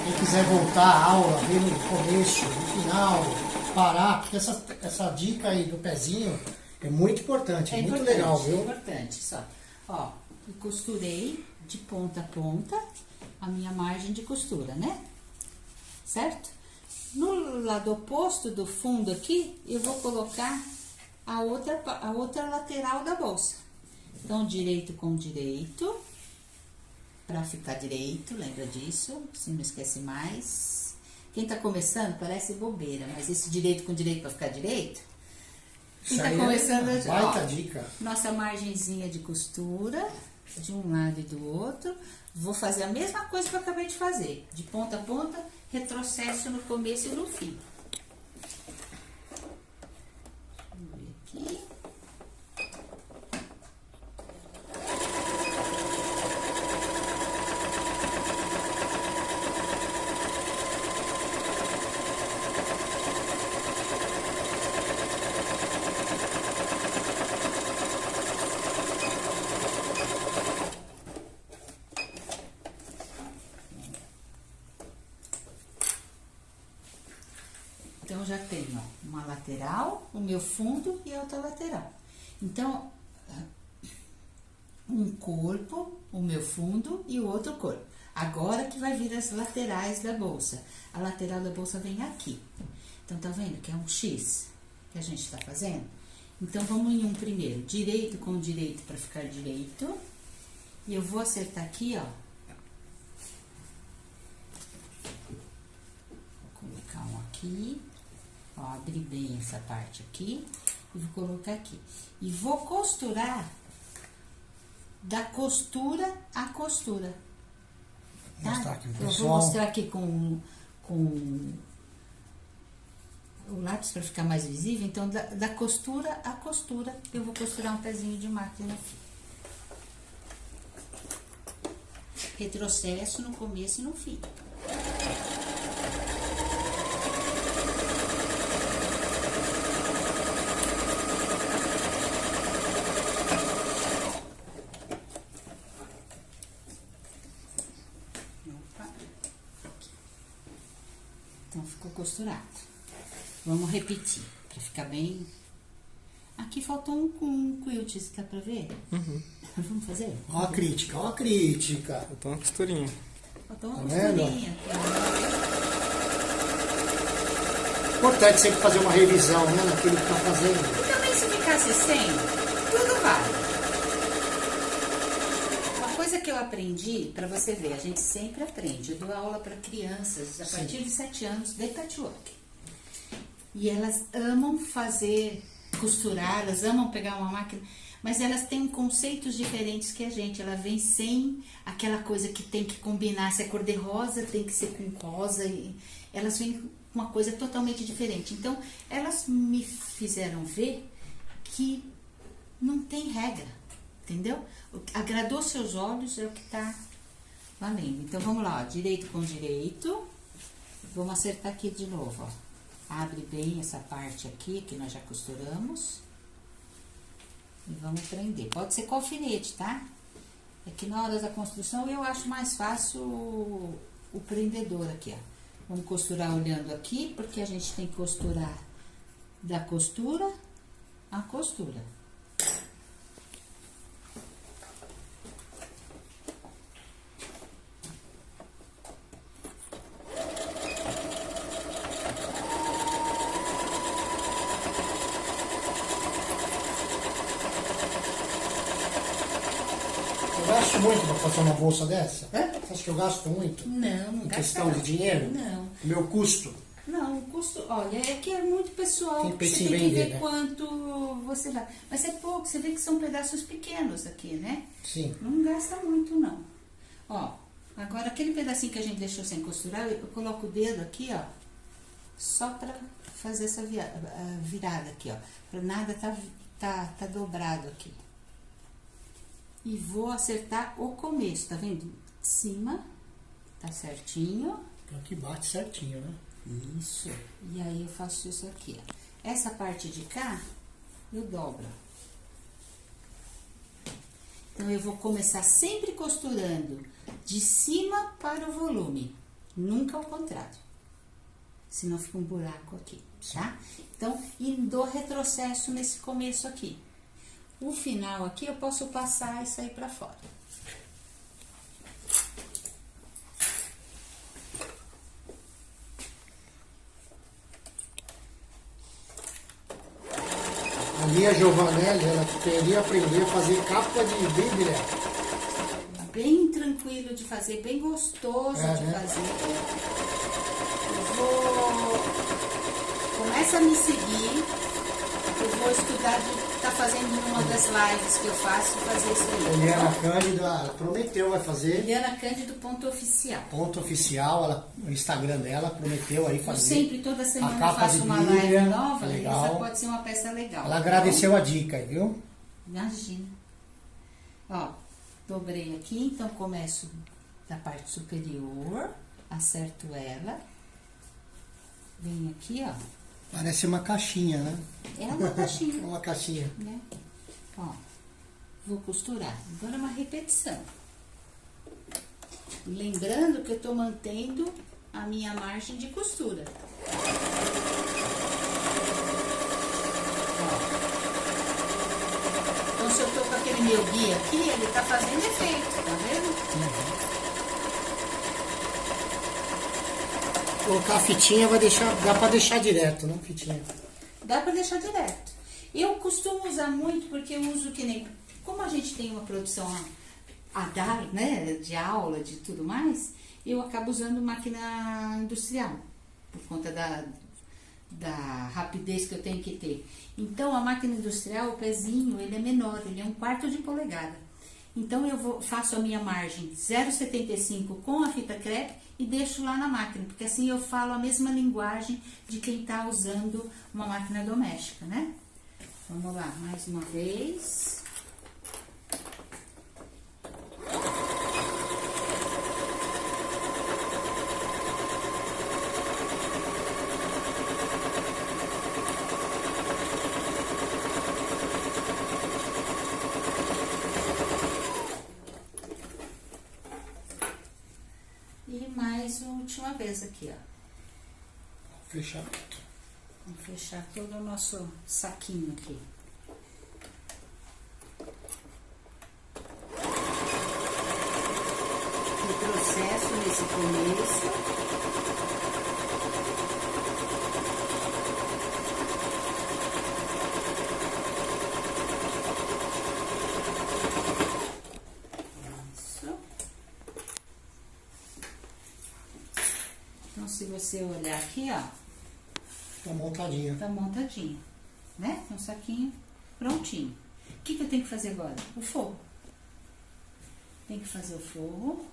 Quem quiser voltar à aula, ver no começo, no final, parar, porque essa dica aí do pezinho é muito importante, é muito importante, legal, viu? É importante, só. Ó, eu costurei de ponta a ponta a minha margem de costura, né? Certo? No lado oposto do fundo aqui, eu vou colocar a outra lateral da bolsa. Então, direito com direito, pra ficar direito, lembra disso, se não esquece mais. Quem tá começando parece bobeira, mas esse direito com direito pra ficar direito, quem tá começando é ó, baita dica. nossa margenzinha de costura, de um lado e do outro. Vou fazer a mesma coisa que eu acabei de fazer, de ponta a ponta, retrocesso no começo e no fim. Vamos ver aqui. Então, já tenho ó, uma lateral, o meu fundo e a outra lateral. Então, um corpo, o meu fundo e o outro corpo. Agora que vai vir as laterais da bolsa. A lateral da bolsa vem aqui. Então, tá vendo que é um X que a gente tá fazendo? Então, vamos em um primeiro. Direito com direito para ficar direito. E eu vou acertar aqui, ó. Vou colocar um aqui. Ó, abrir bem essa parte aqui e vou colocar aqui. E vou costurar da costura a costura. Tá? Mostrar aqui pro Eu pessoal. vou mostrar aqui com o lápis para ficar mais visível. Então, da costura a costura, eu vou costurar um pezinho de máquina aqui. Retrocesso no começo e no fim. Então, ficou costurado. Vamos repetir, pra ficar bem... Aqui faltou um quilt, dá pra ver? Uhum. Vamos fazer? Ó a crítica, ó a crítica. Eu tô uma costurinha. Faltou uma Tá vendo? costurinha aqui, Importante sempre fazer uma revisão, né, naquilo que tá fazendo. ó. E também se ficasse sem, tudo vale. Uma coisa que eu aprendi, pra você ver, a gente sempre aprende. Eu dou aula pra crianças a partir de 7 anos de patchwork. E elas amam fazer, costurar, elas amam pegar uma máquina, mas elas têm conceitos diferentes que a gente. Ela vem sem aquela coisa que tem que combinar, se é cor de rosa, tem que ser com rosa, e elas vêm com uma coisa totalmente diferente. Então, elas me fizeram ver que não tem regra, entendeu? Agradou seus olhos é o que tá Valendo. Então, vamos lá, ó, direito com direito. Vamos acertar aqui de novo, ó. Abre bem essa parte aqui, que nós já costuramos. E vamos prender. Pode ser com alfinete, tá? É que na hora da construção eu acho mais fácil o prendedor aqui, ó. Vamos costurar olhando aqui, porque a gente tem que costurar da costura a costura. Eu gasto muito pra fazer uma bolsa dessa? Hã? Você acha que eu gasto muito? Não, não Em gasta questão não. de dinheiro? Não. Meu custo? Não, o custo, olha, é que é muito pessoal, Quem você pensa tem em que vender, ver né? quanto você vai. Mas é pouco, você vê que são pedaços pequenos aqui, né? Sim. Não gasta muito, não. Ó, agora aquele pedacinho que a gente deixou sem costurar, eu coloco o dedo aqui, ó, só pra fazer essa virada aqui, ó. Pra nada tá dobrado aqui. E vou acertar o começo, tá vendo? De cima, tá certinho. Aqui bate certinho, né? Isso. E aí eu faço isso aqui, ó. Essa parte de cá, eu dobro. Então, eu vou começar sempre costurando de cima para o volume. Nunca ao contrário. Senão fica um buraco aqui, tá? Então, e dou retrocesso nesse começo aqui. O final aqui, eu posso passar e sair pra fora. Ali a Giovanelli, ela queria aprender a fazer capa de Bíblia. Bem tranquilo de fazer, bem gostoso de né? fazer. Eu vou... Começa a me seguir. Eu vou estudar de estar fazendo uma das lives que eu faço, fazer isso aí. Eliana Cândido, ela prometeu, vai fazer Eliana Cândido, ponto oficial. ponto oficial, ela, no Instagram dela, prometeu aí Eu fazer. sempre, toda semana, capa faço de uma Bíblia, live nova, legal. essa pode ser uma peça legal. Ela agradeceu a dica aí, viu? Imagina. Ó, dobrei aqui, então começo da parte superior, acerto ela. Venho aqui, ó. Parece uma caixinha, né? É uma caixinha. Uma caixinha. Né? Ó, vou costurar. Agora é uma repetição. Lembrando que eu tô mantendo a minha margem de costura. Ó. Então, se eu tô com aquele meu guia aqui, ele tá fazendo efeito, tá vendo? Colocar a fitinha vai deixar, dá pra deixar direto, não fitinha. Dá pra deixar direto. Eu costumo usar muito porque eu uso que nem... Como a gente tem uma produção a dar, né, de aula, de tudo mais, eu acabo usando máquina industrial, por conta da rapidez que eu tenho que ter. Então, a máquina industrial, o pezinho, ele é menor, ele é 1/4 de polegada. Então, faço a minha margem 0,75 com a fita crepe e deixo lá na máquina, porque assim eu falo a mesma linguagem de quem está usando uma máquina doméstica, né? Vamos lá, mais uma vez. E mais uma última vez aqui, ó. Fechamento. Vamos fechar todo o nosso saquinho aqui. Retrocesso nesse começo. Isso. Então, se você olhar aqui, ó. Tá montadinha. Tá montadinho, né? Um saquinho prontinho. O que eu tenho que fazer agora? O forro. Tem que fazer o forro.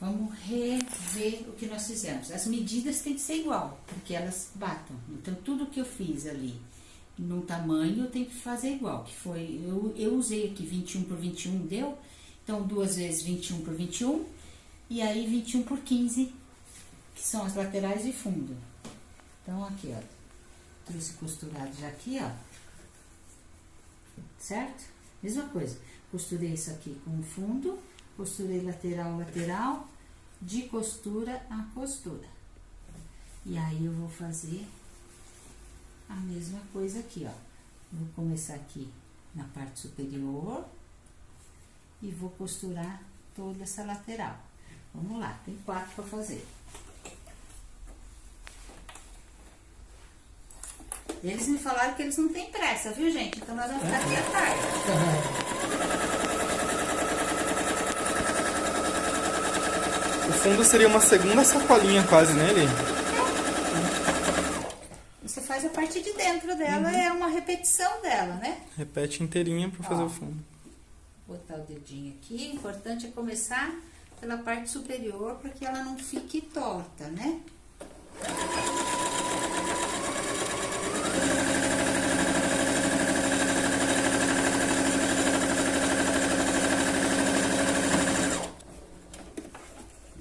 Vamos rever o que nós fizemos. As medidas têm que ser igual, porque elas batam. Então, tudo que eu fiz ali no tamanho, eu tenho que fazer igual. Que foi, eu usei aqui 21 por 21, deu? Então, 2 vezes 21 por 21. E aí, 21 por 15, que são as laterais e fundo. Então, aqui, ó. Trouxe costurado já aqui, ó. Certo? Mesma coisa. Costurei isso aqui com o fundo. Costurei lateral, lateral. De costura a costura. E aí, eu vou fazer a mesma coisa aqui, ó. Vou começar aqui na parte superior. E vou costurar toda essa lateral. Vamos lá, tem 4 para fazer. Eles me falaram que eles não têm pressa, viu, gente? Então, nós vamos ficar aqui à tarde. O fundo seria uma segunda sacolinha quase, né, Eli? Você faz a parte de dentro dela, é uma repetição dela, né? Repete inteirinha pra fazer Ó. o fundo. Botar o dedinho aqui. O importante é começar pela parte superior, para que ela não fique torta, né?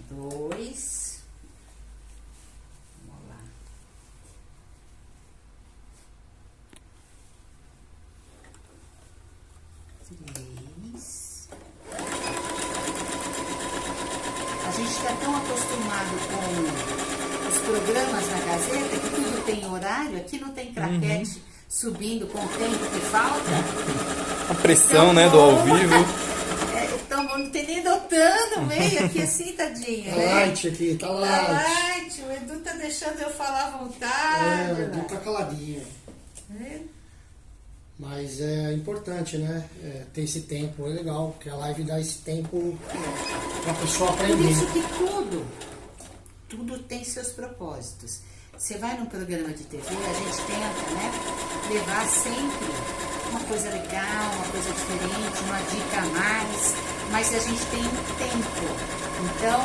Dois. Vamos lá. Três. A gente está tão acostumado com os programas na Gazeta que tudo tem horário, aqui não tem craquete subindo com o tempo que falta. A pressão, né, do ao vivo. Então, não tem nem notando meio aqui assim, tadinha. Tá né? light aqui, tá Tá light. light, o Edu tá deixando eu falar à vontade. O Edu tá caladinho. né? Mas é importante, né? Ter esse tempo, é legal, porque a live dá esse tempo pra pessoa Por aprender. isso que tudo tem seus propósitos. Você vai num programa de TV, a gente tenta, né, levar sempre uma coisa legal, uma coisa diferente, uma dica a mais, mas a gente tem tempo. Então,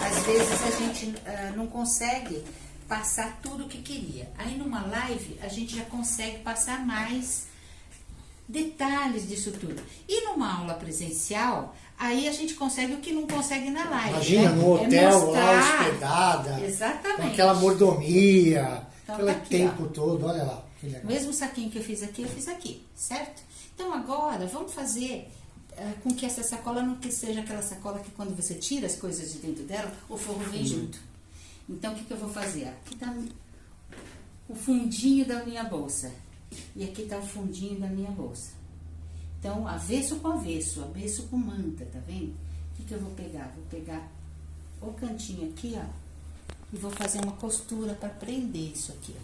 às vezes a gente não consegue passar tudo o que queria. Aí numa live a gente já consegue passar mais detalhes disso tudo. E numa aula presencial, aí a gente consegue o que não consegue na live. Imagina, né? no hotel, lá mostrar. hospedada, Exatamente. com aquela mordomia, Então, aquele tá aqui, tempo ó. todo, olha lá. Que O legal. mesmo saquinho que eu fiz aqui, certo? Então agora, vamos fazer com que essa sacola não que seja aquela sacola que quando você tira as coisas de dentro dela, o forro vem junto. Então, o que eu vou fazer? Aqui tá o fundinho da minha bolsa. E aqui tá o fundinho da minha bolsa. Então, avesso com avesso, avesso com manta, tá vendo? O que eu vou pegar? Vou pegar o cantinho aqui, ó, e vou fazer uma costura para prender isso aqui, ó.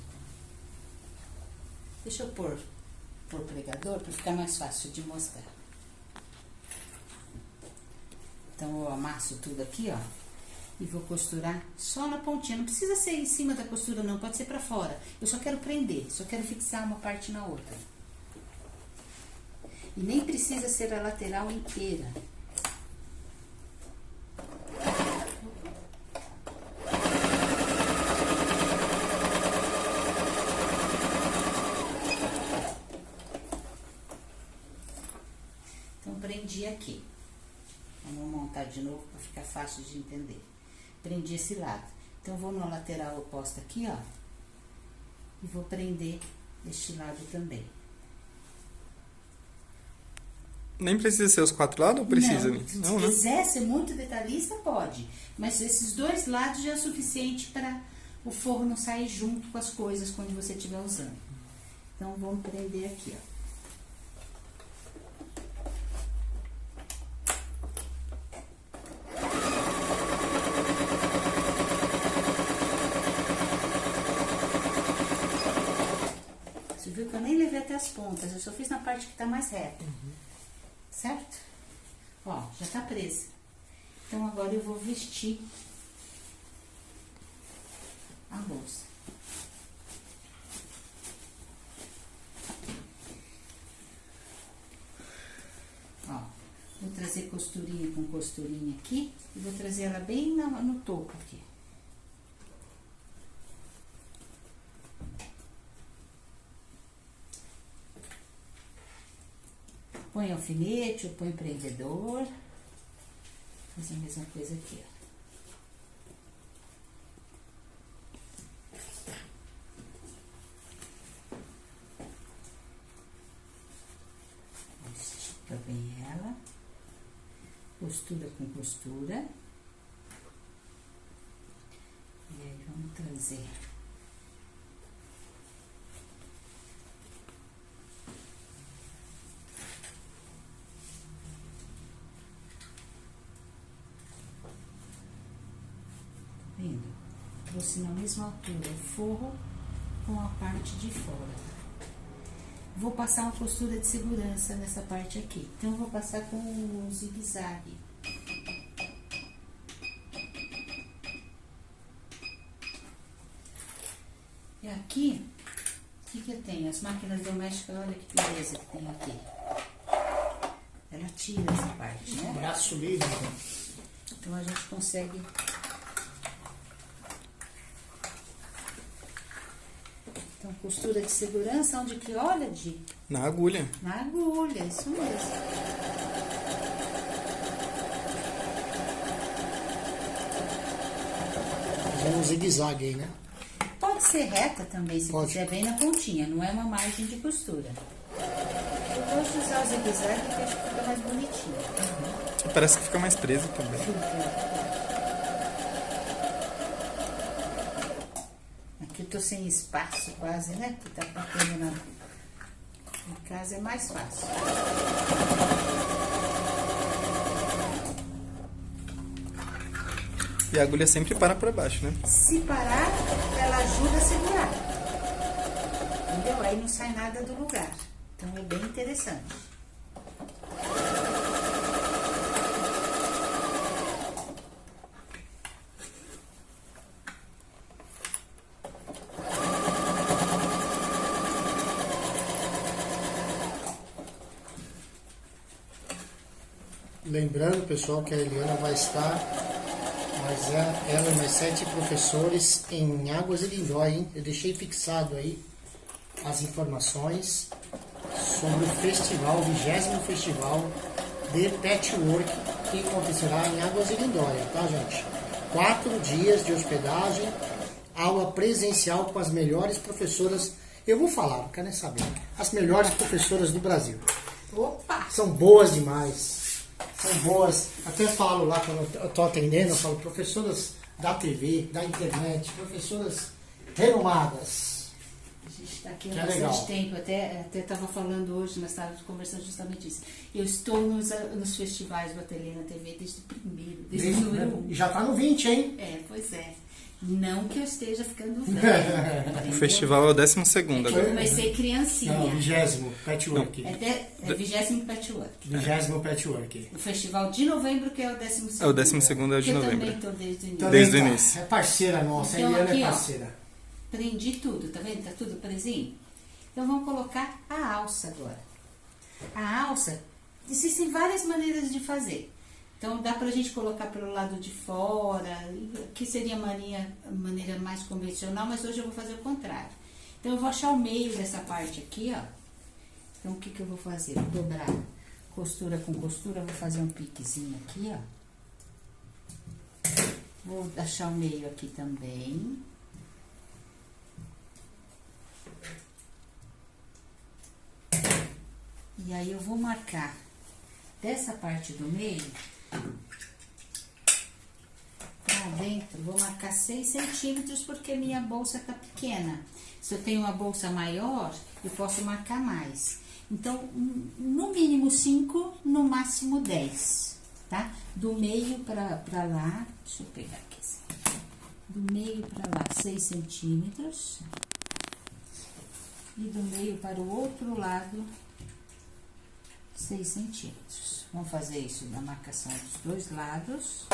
Deixa eu pôr pregador para ficar mais fácil de mostrar. Então, eu amasso tudo aqui, ó, e vou costurar só na pontinha. Não precisa ser em cima da costura, não, pode ser para fora. Eu só quero prender, só quero fixar uma parte na outra. E nem precisa ser a lateral inteira. Então, prendi aqui. Vamos montar de novo para ficar fácil de entender. Prendi esse lado. Então, vou na lateral oposta aqui, ó. E vou prender este lado também. Nem precisa ser os 4 lados ou precisa? Não, se Não, né? quiser ser muito detalhista, pode. Mas esses 2 lados já é suficiente para o forro não sair junto com as coisas quando você estiver usando. Então, vamos prender aqui, ó. Você viu que eu nem levei até as pontas, eu só fiz na parte que tá mais reta. Certo? Ó, já tá presa. Então, agora eu vou vestir a bolsa. Ó, vou trazer costurinha com costurinha aqui e vou trazer ela bem no topo aqui. Põe alfinete, ou põe prendedor. Fazer a mesma coisa aqui, ó. Estica bem ela. Costura com costura. E aí vamos trazer. Vendo? Trouxe na mesma altura o forro com a parte de fora. Vou passar uma costura de segurança nessa parte aqui. Então, eu vou passar com o zigue-zague. E aqui, o que eu tenho? As máquinas domésticas, olha que beleza que tem aqui. Ela tira essa parte, né? Braço livre. Então, a gente consegue... Então, costura de segurança, onde que olha, Di? Na agulha. Na agulha, isso mesmo. Fazendo um zigue-zague aí, né? Pode ser reta também, se Pode. quiser, bem na pontinha, não é uma margem de costura. Eu gosto de usar o zigue-zague porque acho que fica mais bonitinho. Parece que fica mais preso também. Aqui eu tô sem espaço quase, né? Que tá batendo na... Em casa é mais fácil. E a agulha sempre para pra baixo, né? Se parar, ela ajuda a segurar. Entendeu? Aí não sai nada do lugar. Então é bem interessante. Lembrando, pessoal, que a Eliana vai estar, mas ela e mais 7 professores em Águas de Lindóia, hein? Eu deixei fixado aí as informações sobre o festival, o 20º Festival de Patchwork, que acontecerá em Águas de Lindóia, tá, gente? 4 dias de hospedagem, aula presencial com as melhores professoras. Eu vou falar, não quero nem saber. As melhores professoras do Brasil. Opa! São boas demais. São boas. Até falo lá quando eu tô atendendo, eu falo professoras da TV, da internet, professoras renomadas. A gente está aqui há Que é bastante legal. tempo, até estava falando hoje, nós estávamos conversando justamente isso. Eu estou nos festivais do Ateliê na TV desde o primeiro, desde o número 1. E já tá no 20, hein? É, pois é. Não que eu esteja ficando velha. O entendeu? festival é o 12º Eu agora. comecei criancinha. Não, 20º Patchwork. É 20º Patchwork. 20º Patchwork. O festival de novembro, que é o 12º. É o 12º é o de Que eu novembro. também estou desde o início. Também Desde o tá. início. É parceira nossa, Então, a Eliana aqui, é ó. parceira. Prendi tudo, tá vendo? Tá tudo presinho? Então vamos colocar a alça agora. A alça, existem várias maneiras de fazer. Então dá pra gente colocar pelo lado de fora, que seria a maneira mais convencional, mas hoje eu vou fazer o contrário. Então eu vou achar o meio dessa parte aqui, ó. Então o que que eu vou fazer? Vou dobrar costura com costura, vou fazer um piquezinho aqui, ó. Vou achar o meio aqui também. E aí eu vou marcar dessa parte do meio pra dentro, vou marcar 6 centímetros porque minha bolsa tá pequena. Se eu tenho uma bolsa maior, eu posso marcar mais. Então, no mínimo 5, no máximo 10, tá? Do meio pra lá, deixa eu pegar aqui assim. Do meio pra lá, 6 centímetros. E do meio para o outro lado, 6 centímetros. Vamos fazer isso na marcação dos dois lados.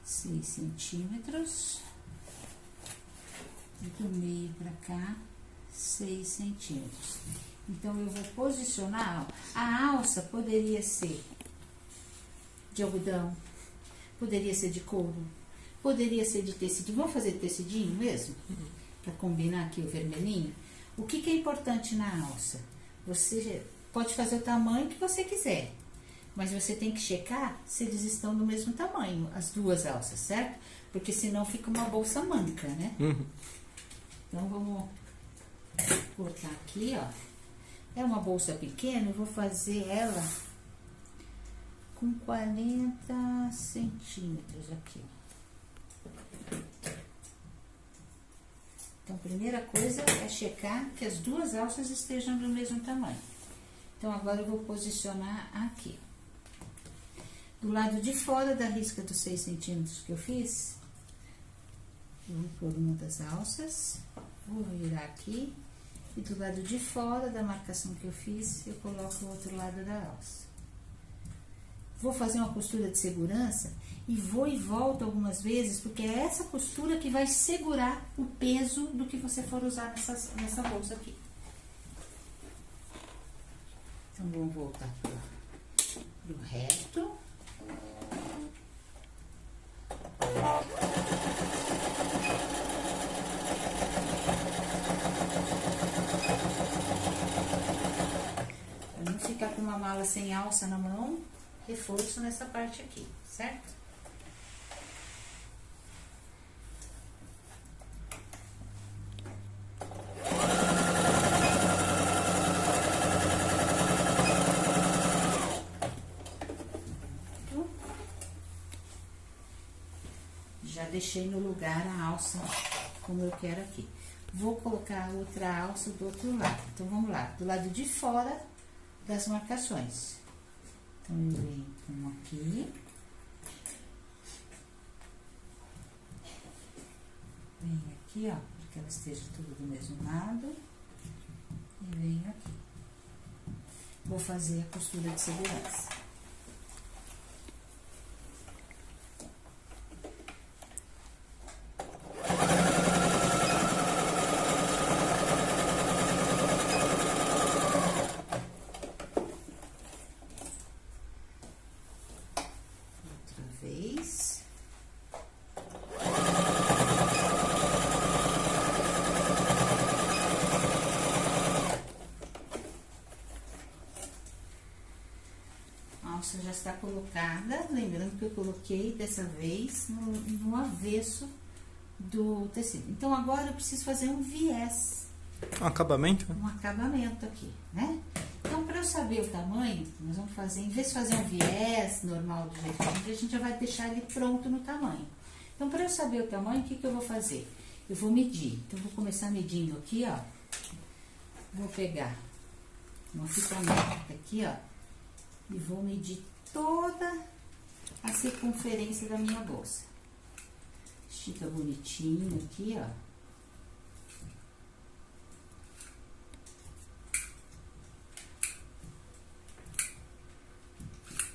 6 centímetros. E do meio para cá, 6 centímetros. Então, eu vou posicionar, a alça poderia ser de algodão, poderia ser de couro, poderia ser de tecido. Vamos fazer tecidinho mesmo? Para combinar aqui o vermelhinho. O que que é importante na alça? Você pode fazer o tamanho que você quiser, Mas você tem que checar se eles estão do mesmo tamanho, as duas alças, certo? Porque senão fica uma bolsa manca, né? Então vamos cortar aqui, ó. É uma bolsa pequena, eu vou fazer ela com 40 centímetros aqui. Então, a primeira coisa é checar que as duas alças estejam do mesmo tamanho. Então, agora eu vou posicionar aqui. Do lado de fora da risca dos 6 centímetros que eu fiz, eu vou pôr uma das alças, vou virar aqui, e do lado de fora da marcação que eu fiz, eu coloco o outro lado da alça. Vou fazer uma costura de segurança e vou e volto algumas vezes, porque é essa costura que vai segurar o peso do que você for usar nessa bolsa aqui. Então, vamos voltar pro reto. Para não ficar com uma mala sem alça na mão, reforço nessa parte aqui, certo? Já deixei no lugar a alça como eu quero aqui. Vou colocar a outra alça do outro lado. Então, vamos lá. Do lado de fora das marcações. Então, eu venho com aqui. Venho aqui, ó, para que ela esteja tudo do mesmo lado. E venho aqui. Vou fazer a costura de segurança. Já está colocada, lembrando que eu coloquei dessa vez no avesso do tecido. Então, agora eu preciso fazer um viés. Um acabamento? Um acabamento aqui, né? Então, para eu saber o tamanho, nós vamos fazer, em vez de fazer um viés normal do jeito que a gente já vai deixar ele pronto no tamanho. Então, para eu saber o tamanho, o que eu vou fazer? Eu vou medir. Então, eu vou começar medindo aqui, ó. Vou pegar uma fita métrica aqui, ó. E vou medir toda a circunferência da minha bolsa. Estica bonitinho aqui, ó.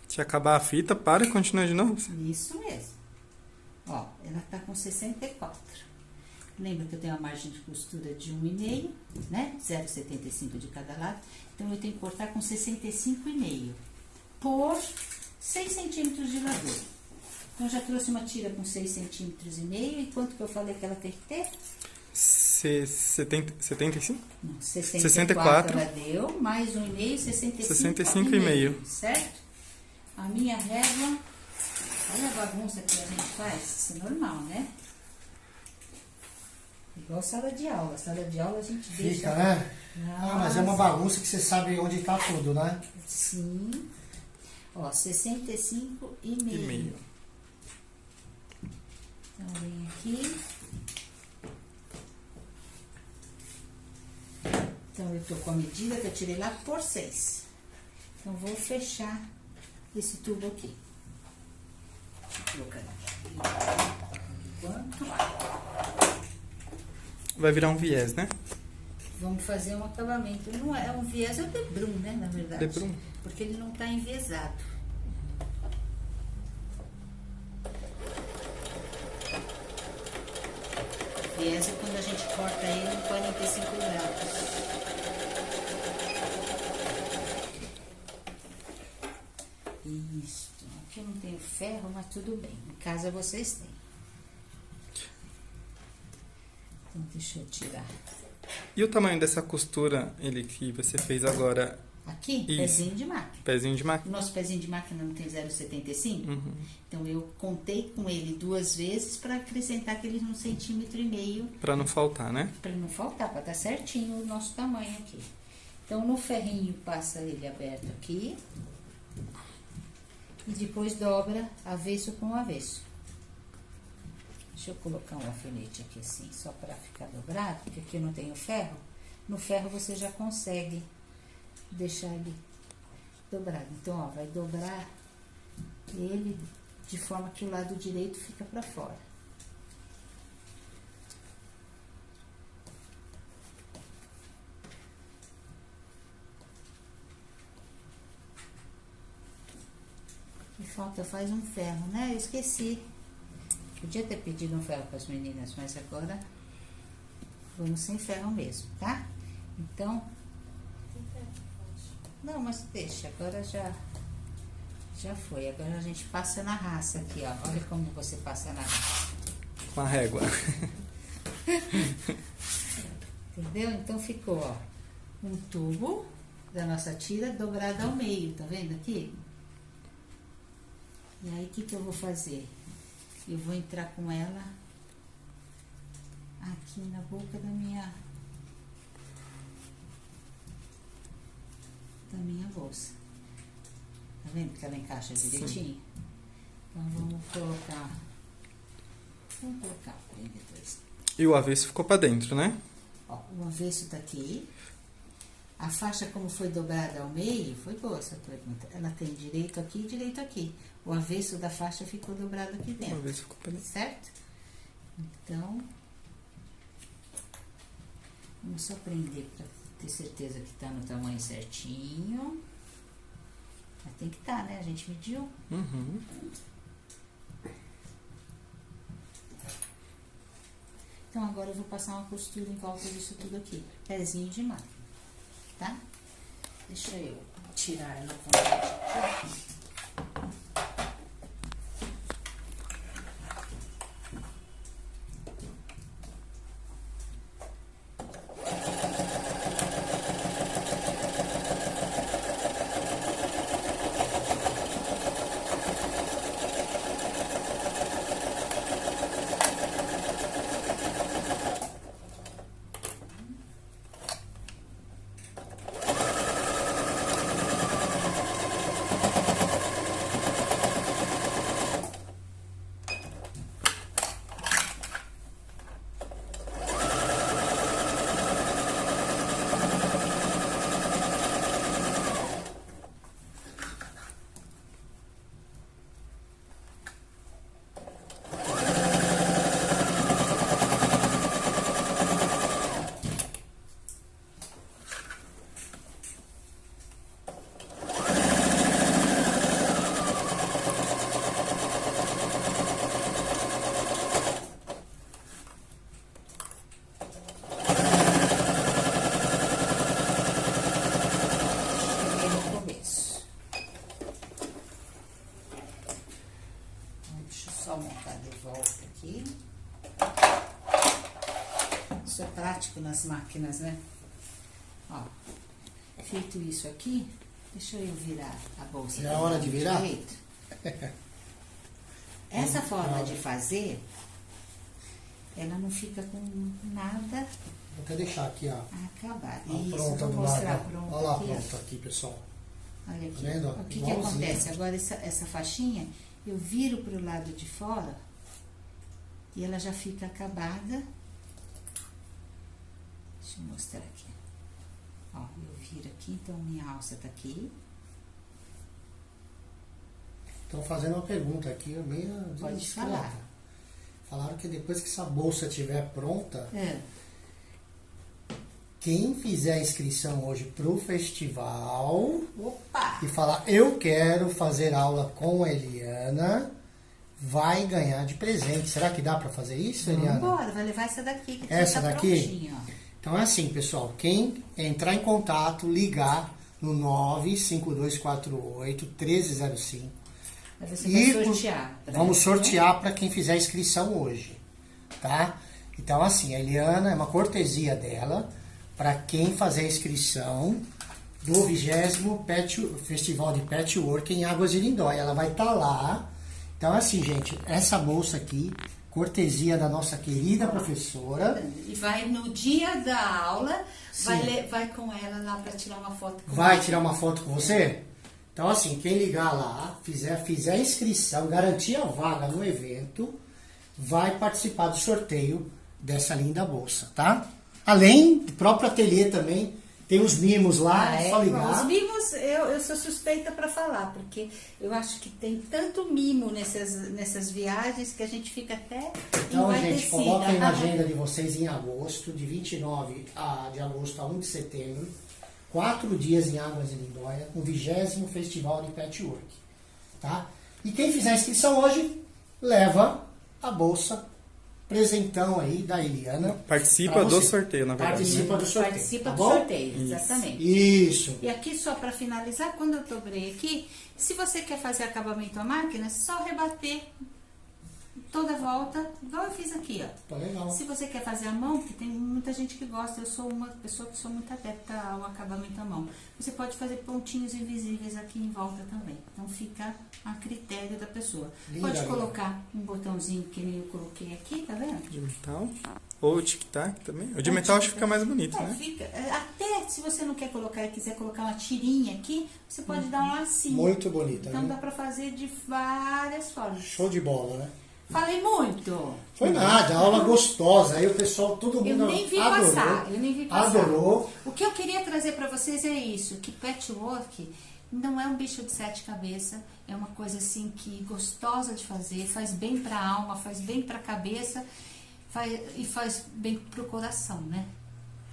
Se acabar a fita, para e continua de novo? Isso mesmo. Ó, ela tá com 64. Lembra que eu tenho a margem de costura de 1,5, né? 0,75 de cada lado. Então, eu tenho que cortar com 65,5 por 6 centímetros de largura. Então, já trouxe uma tira com 6 centímetros e meio. E quanto que eu falei que ela tem que ter? 75? Não, 64 ela deu, mais 1,5, 65,5. Certo? A minha régua, olha a bagunça que a gente faz, isso é normal, né? Igual sala de aula. Sala de aula a gente deixa... Fica, né? Ah, mas é uma bagunça que você sabe onde tá tudo, né? Sim. Ó, 65,5. Então, vem aqui. Então, eu tô com a medida que eu tirei lá por 6. Então, vou fechar esse tubo aqui. Colocar aqui. Enquanto... Vai virar um viés, né? Vamos fazer um acabamento. Não é um viés, é o debrum, né, na verdade. Debrum. Porque ele não tá enviesado. Viés é quando a gente corta ele em 45 graus. Isso. Aqui eu não tenho ferro, mas tudo bem. Em casa vocês têm. Então, deixa eu tirar. E o tamanho dessa costura, ele que você fez agora, Aqui, Isso. pezinho de máquina. Pezinho de O máquina. nosso pezinho de máquina não tem 0,75? Então, eu contei com ele 2 vezes para acrescentar aqueles 1,5 cm Pra não faltar, né? para não faltar, para estar certinho o nosso tamanho aqui. Então, no ferrinho, passa ele aberto aqui. E depois dobra avesso com avesso. Deixa eu colocar um alfinete aqui assim, só para ficar dobrado, porque aqui eu não tenho ferro. No ferro você já consegue deixar ele dobrado. Então, ó, vai dobrar ele de forma que o lado direito fica para fora. E falta, faz um ferro, né? Eu esqueci. Podia ter pedido um ferro para as meninas, mas agora vamos sem ferro mesmo, tá? Então, não, mas deixa, agora já foi. Agora a gente passa na raça aqui, ó. Olha como você passa na raça. Com a régua. Entendeu? Então ficou, ó, um tubo da nossa tira dobrado ao meio, tá vendo aqui? E aí, o que eu vou fazer? Eu vou entrar com ela aqui na boca da minha bolsa. Tá vendo que ela encaixa direitinho? Então, vamos colocar o prendedor. E o avesso ficou pra dentro, né? Ó, o avesso tá aqui. A faixa, como foi dobrada ao meio, foi boa essa pergunta. Ela tem direito aqui e direito aqui. O avesso da faixa ficou dobrado aqui O dentro. avesso ficou pra dentro. Certo? Então, vamos só prender para ter certeza que tá no tamanho certinho. Mas tem que estar, né? A gente mediu. Uhum. Então, agora eu vou passar uma costura em volta disso tudo aqui. Pezinho de máquina, tá? Deixa eu tirar ela aqui. Isso é prático nas máquinas, né? Ó, feito isso aqui, deixa eu virar a bolsa. É a hora de virar? Direito. Essa forma de fazer, ela não fica com nada Vou até deixar aqui, ó. acabado. A Isso, pronta vou do mostrar lado. pronta Olha lá, aqui, ó. pronto aqui, pessoal. Olha aqui. Tá vendo? O que Igualzinho. acontece? Agora essa faixinha, eu viro pro lado de fora e ela já fica acabada. Deixa eu mostrar aqui. Ó, eu viro aqui, então minha alça tá aqui. Estão fazendo uma pergunta aqui, meio Pode discreta. falar. Falaram que depois que essa bolsa estiver pronta, É. quem fizer a inscrição hoje pro festival Opa! e falar eu quero fazer aula com a Eliana, vai ganhar de presente. Será que dá para fazer isso, Eliana? Vamos embora, vai levar essa daqui que Essa tá daqui? prontinha, ó. Então é assim, pessoal, quem entrar em contato, ligar no 95248-1305. Aí você E vai sortear. vamos né? sortear para quem fizer a inscrição hoje, tá? Então assim, a Eliana, é uma cortesia dela, para quem fazer a inscrição, do 20º Festival de Patchwork em Águas de Lindóia. Ela vai estar lá. Então, assim, gente, essa bolsa aqui, cortesia da nossa querida professora. E vai no dia da aula, Sim. vai com ela lá para tirar uma foto com Vai ela. tirar uma foto com você? Então, assim, quem ligar lá, fizer a inscrição, garantir a vaga no evento, vai participar do sorteio dessa linda bolsa, tá? Além do próprio ateliê também, tem os mimos lá, é só ligar. Os mimos, eu sou suspeita para falar, porque eu acho que tem tanto mimo nessas viagens que a gente fica até Então, gente, coloca aí na envaidecida. agenda de vocês em agosto, de 29 de agosto a 1 de setembro, 4 dias em Águas de Lindóia, com o 20º Festival de Patchwork, tá? E quem fizer a inscrição hoje, leva a bolsa, presentão aí da Eliana. Participa pra do você. sorteio, na verdade. Participa do sorteio, Participa tá do bom? sorteio, exatamente. Isso. E aqui, só para finalizar, quando eu dobrei aqui, se você quer fazer acabamento à máquina, é só rebater toda a volta, igual eu fiz aqui, ó. Tá legal. Se você quer fazer à mão, porque tem muita gente que gosta, eu sou uma pessoa que sou muito adepta ao acabamento à mão. Você pode fazer pontinhos invisíveis aqui em volta também. Então fica a critério da pessoa. Linda, Pode linda. colocar um botãozinho que nem eu coloquei aqui, tá vendo? De metal. Ou o tic-tac também. O de metal acho que fica mais bonito, né? Fica, até se você não quer colocar e quiser colocar uma tirinha aqui, você pode dar um lacinho. Muito bonita, Então né? dá pra fazer de várias formas. Show de bola, né? Falei muito. Foi nada, aula gostosa. Aí o pessoal, todo mundo Eu nem vi adorou. passar, eu nem vi passar. Adorou. O que eu queria trazer para vocês é isso, que patchwork não é um bicho de 7 cabeças, é uma coisa assim que gostosa de fazer, faz bem para a alma, faz bem para a cabeça e faz bem pro coração, né?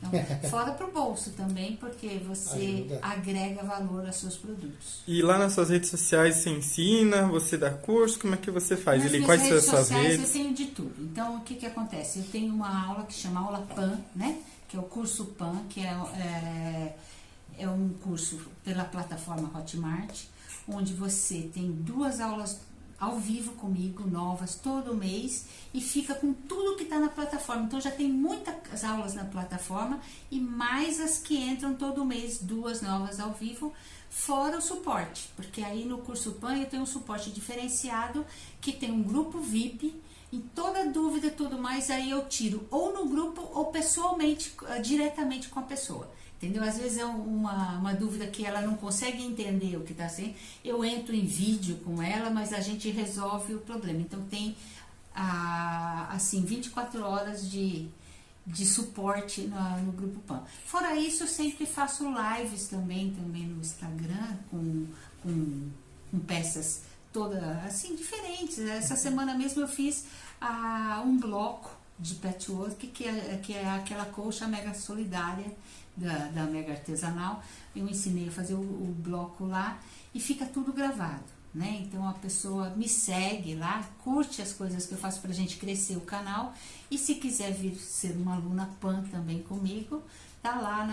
Então, fora pro bolso também, porque você Ajuda. agrega valor aos seus produtos. E lá nas suas redes sociais você ensina, você dá curso, como é que você faz? Nas minhas Quais são as redes suas sociais redes? eu tenho de tudo. Então, o que que acontece? Eu tenho uma aula que chama Aula PAN, né? Que é o curso PAN, que é um curso pela plataforma Hotmart, onde você tem 2 aulas ao vivo comigo, novas, todo mês, e fica com tudo que está na plataforma. Então, já tem muitas aulas na plataforma e mais as que entram todo mês, 2 novas ao vivo, fora o suporte, porque aí no curso PAN eu tenho um suporte diferenciado, que tem um grupo VIP, em toda dúvida e tudo mais, aí eu tiro ou no grupo ou pessoalmente, diretamente com a pessoa. Entendeu? Às vezes é uma dúvida que ela não consegue entender o que está sendo. Eu entro em vídeo com ela, mas a gente resolve o problema. Então tem assim 24 horas de suporte no Grupo PAN. Fora isso, eu sempre faço lives também no Instagram com peças todas assim diferentes. Essa semana mesmo eu fiz um bloco de patchwork que é aquela colcha mega solidária da Mega Artesanal. Eu ensinei a fazer o bloco lá e fica tudo gravado, né? Então a pessoa me segue lá, curte as coisas que eu faço pra gente crescer o canal, e se quiser vir ser uma aluna PAN também comigo, tá lá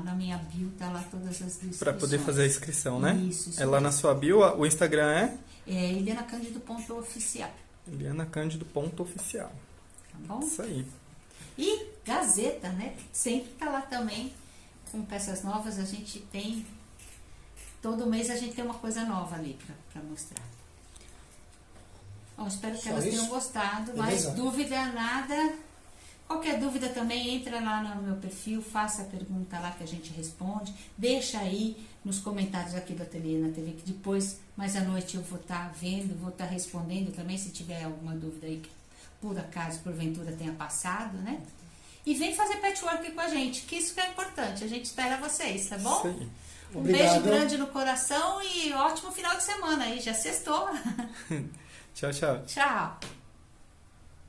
na minha bio, tá lá todas as inscrições. Para poder fazer a inscrição, né? Isso É lá na sua bio, o Instagram é elianacândido.oficial, elianacândido.oficial. tá bom? Isso aí. E Gazeta, né? Sempre tá lá também com peças novas. A gente tem todo mês a gente tem uma coisa nova ali para mostrar. Bom, espero que Só elas isso? tenham gostado. Beleza. Mas dúvida nada. Qualquer dúvida também, entra lá no meu perfil, faça a pergunta lá que a gente responde. Deixa aí nos comentários aqui do Ateliê na TV, que depois, mais à noite, eu vou estar vendo, vou estar respondendo também, se tiver alguma dúvida aí que por acaso, porventura, tenha passado, né? E vem fazer patchwork com a gente, que isso que é importante. A gente espera vocês, tá bom? Isso aí. Um Obrigado. beijo grande no coração e ótimo final de semana aí. Já sextou. Tchau, tchau. Tchau.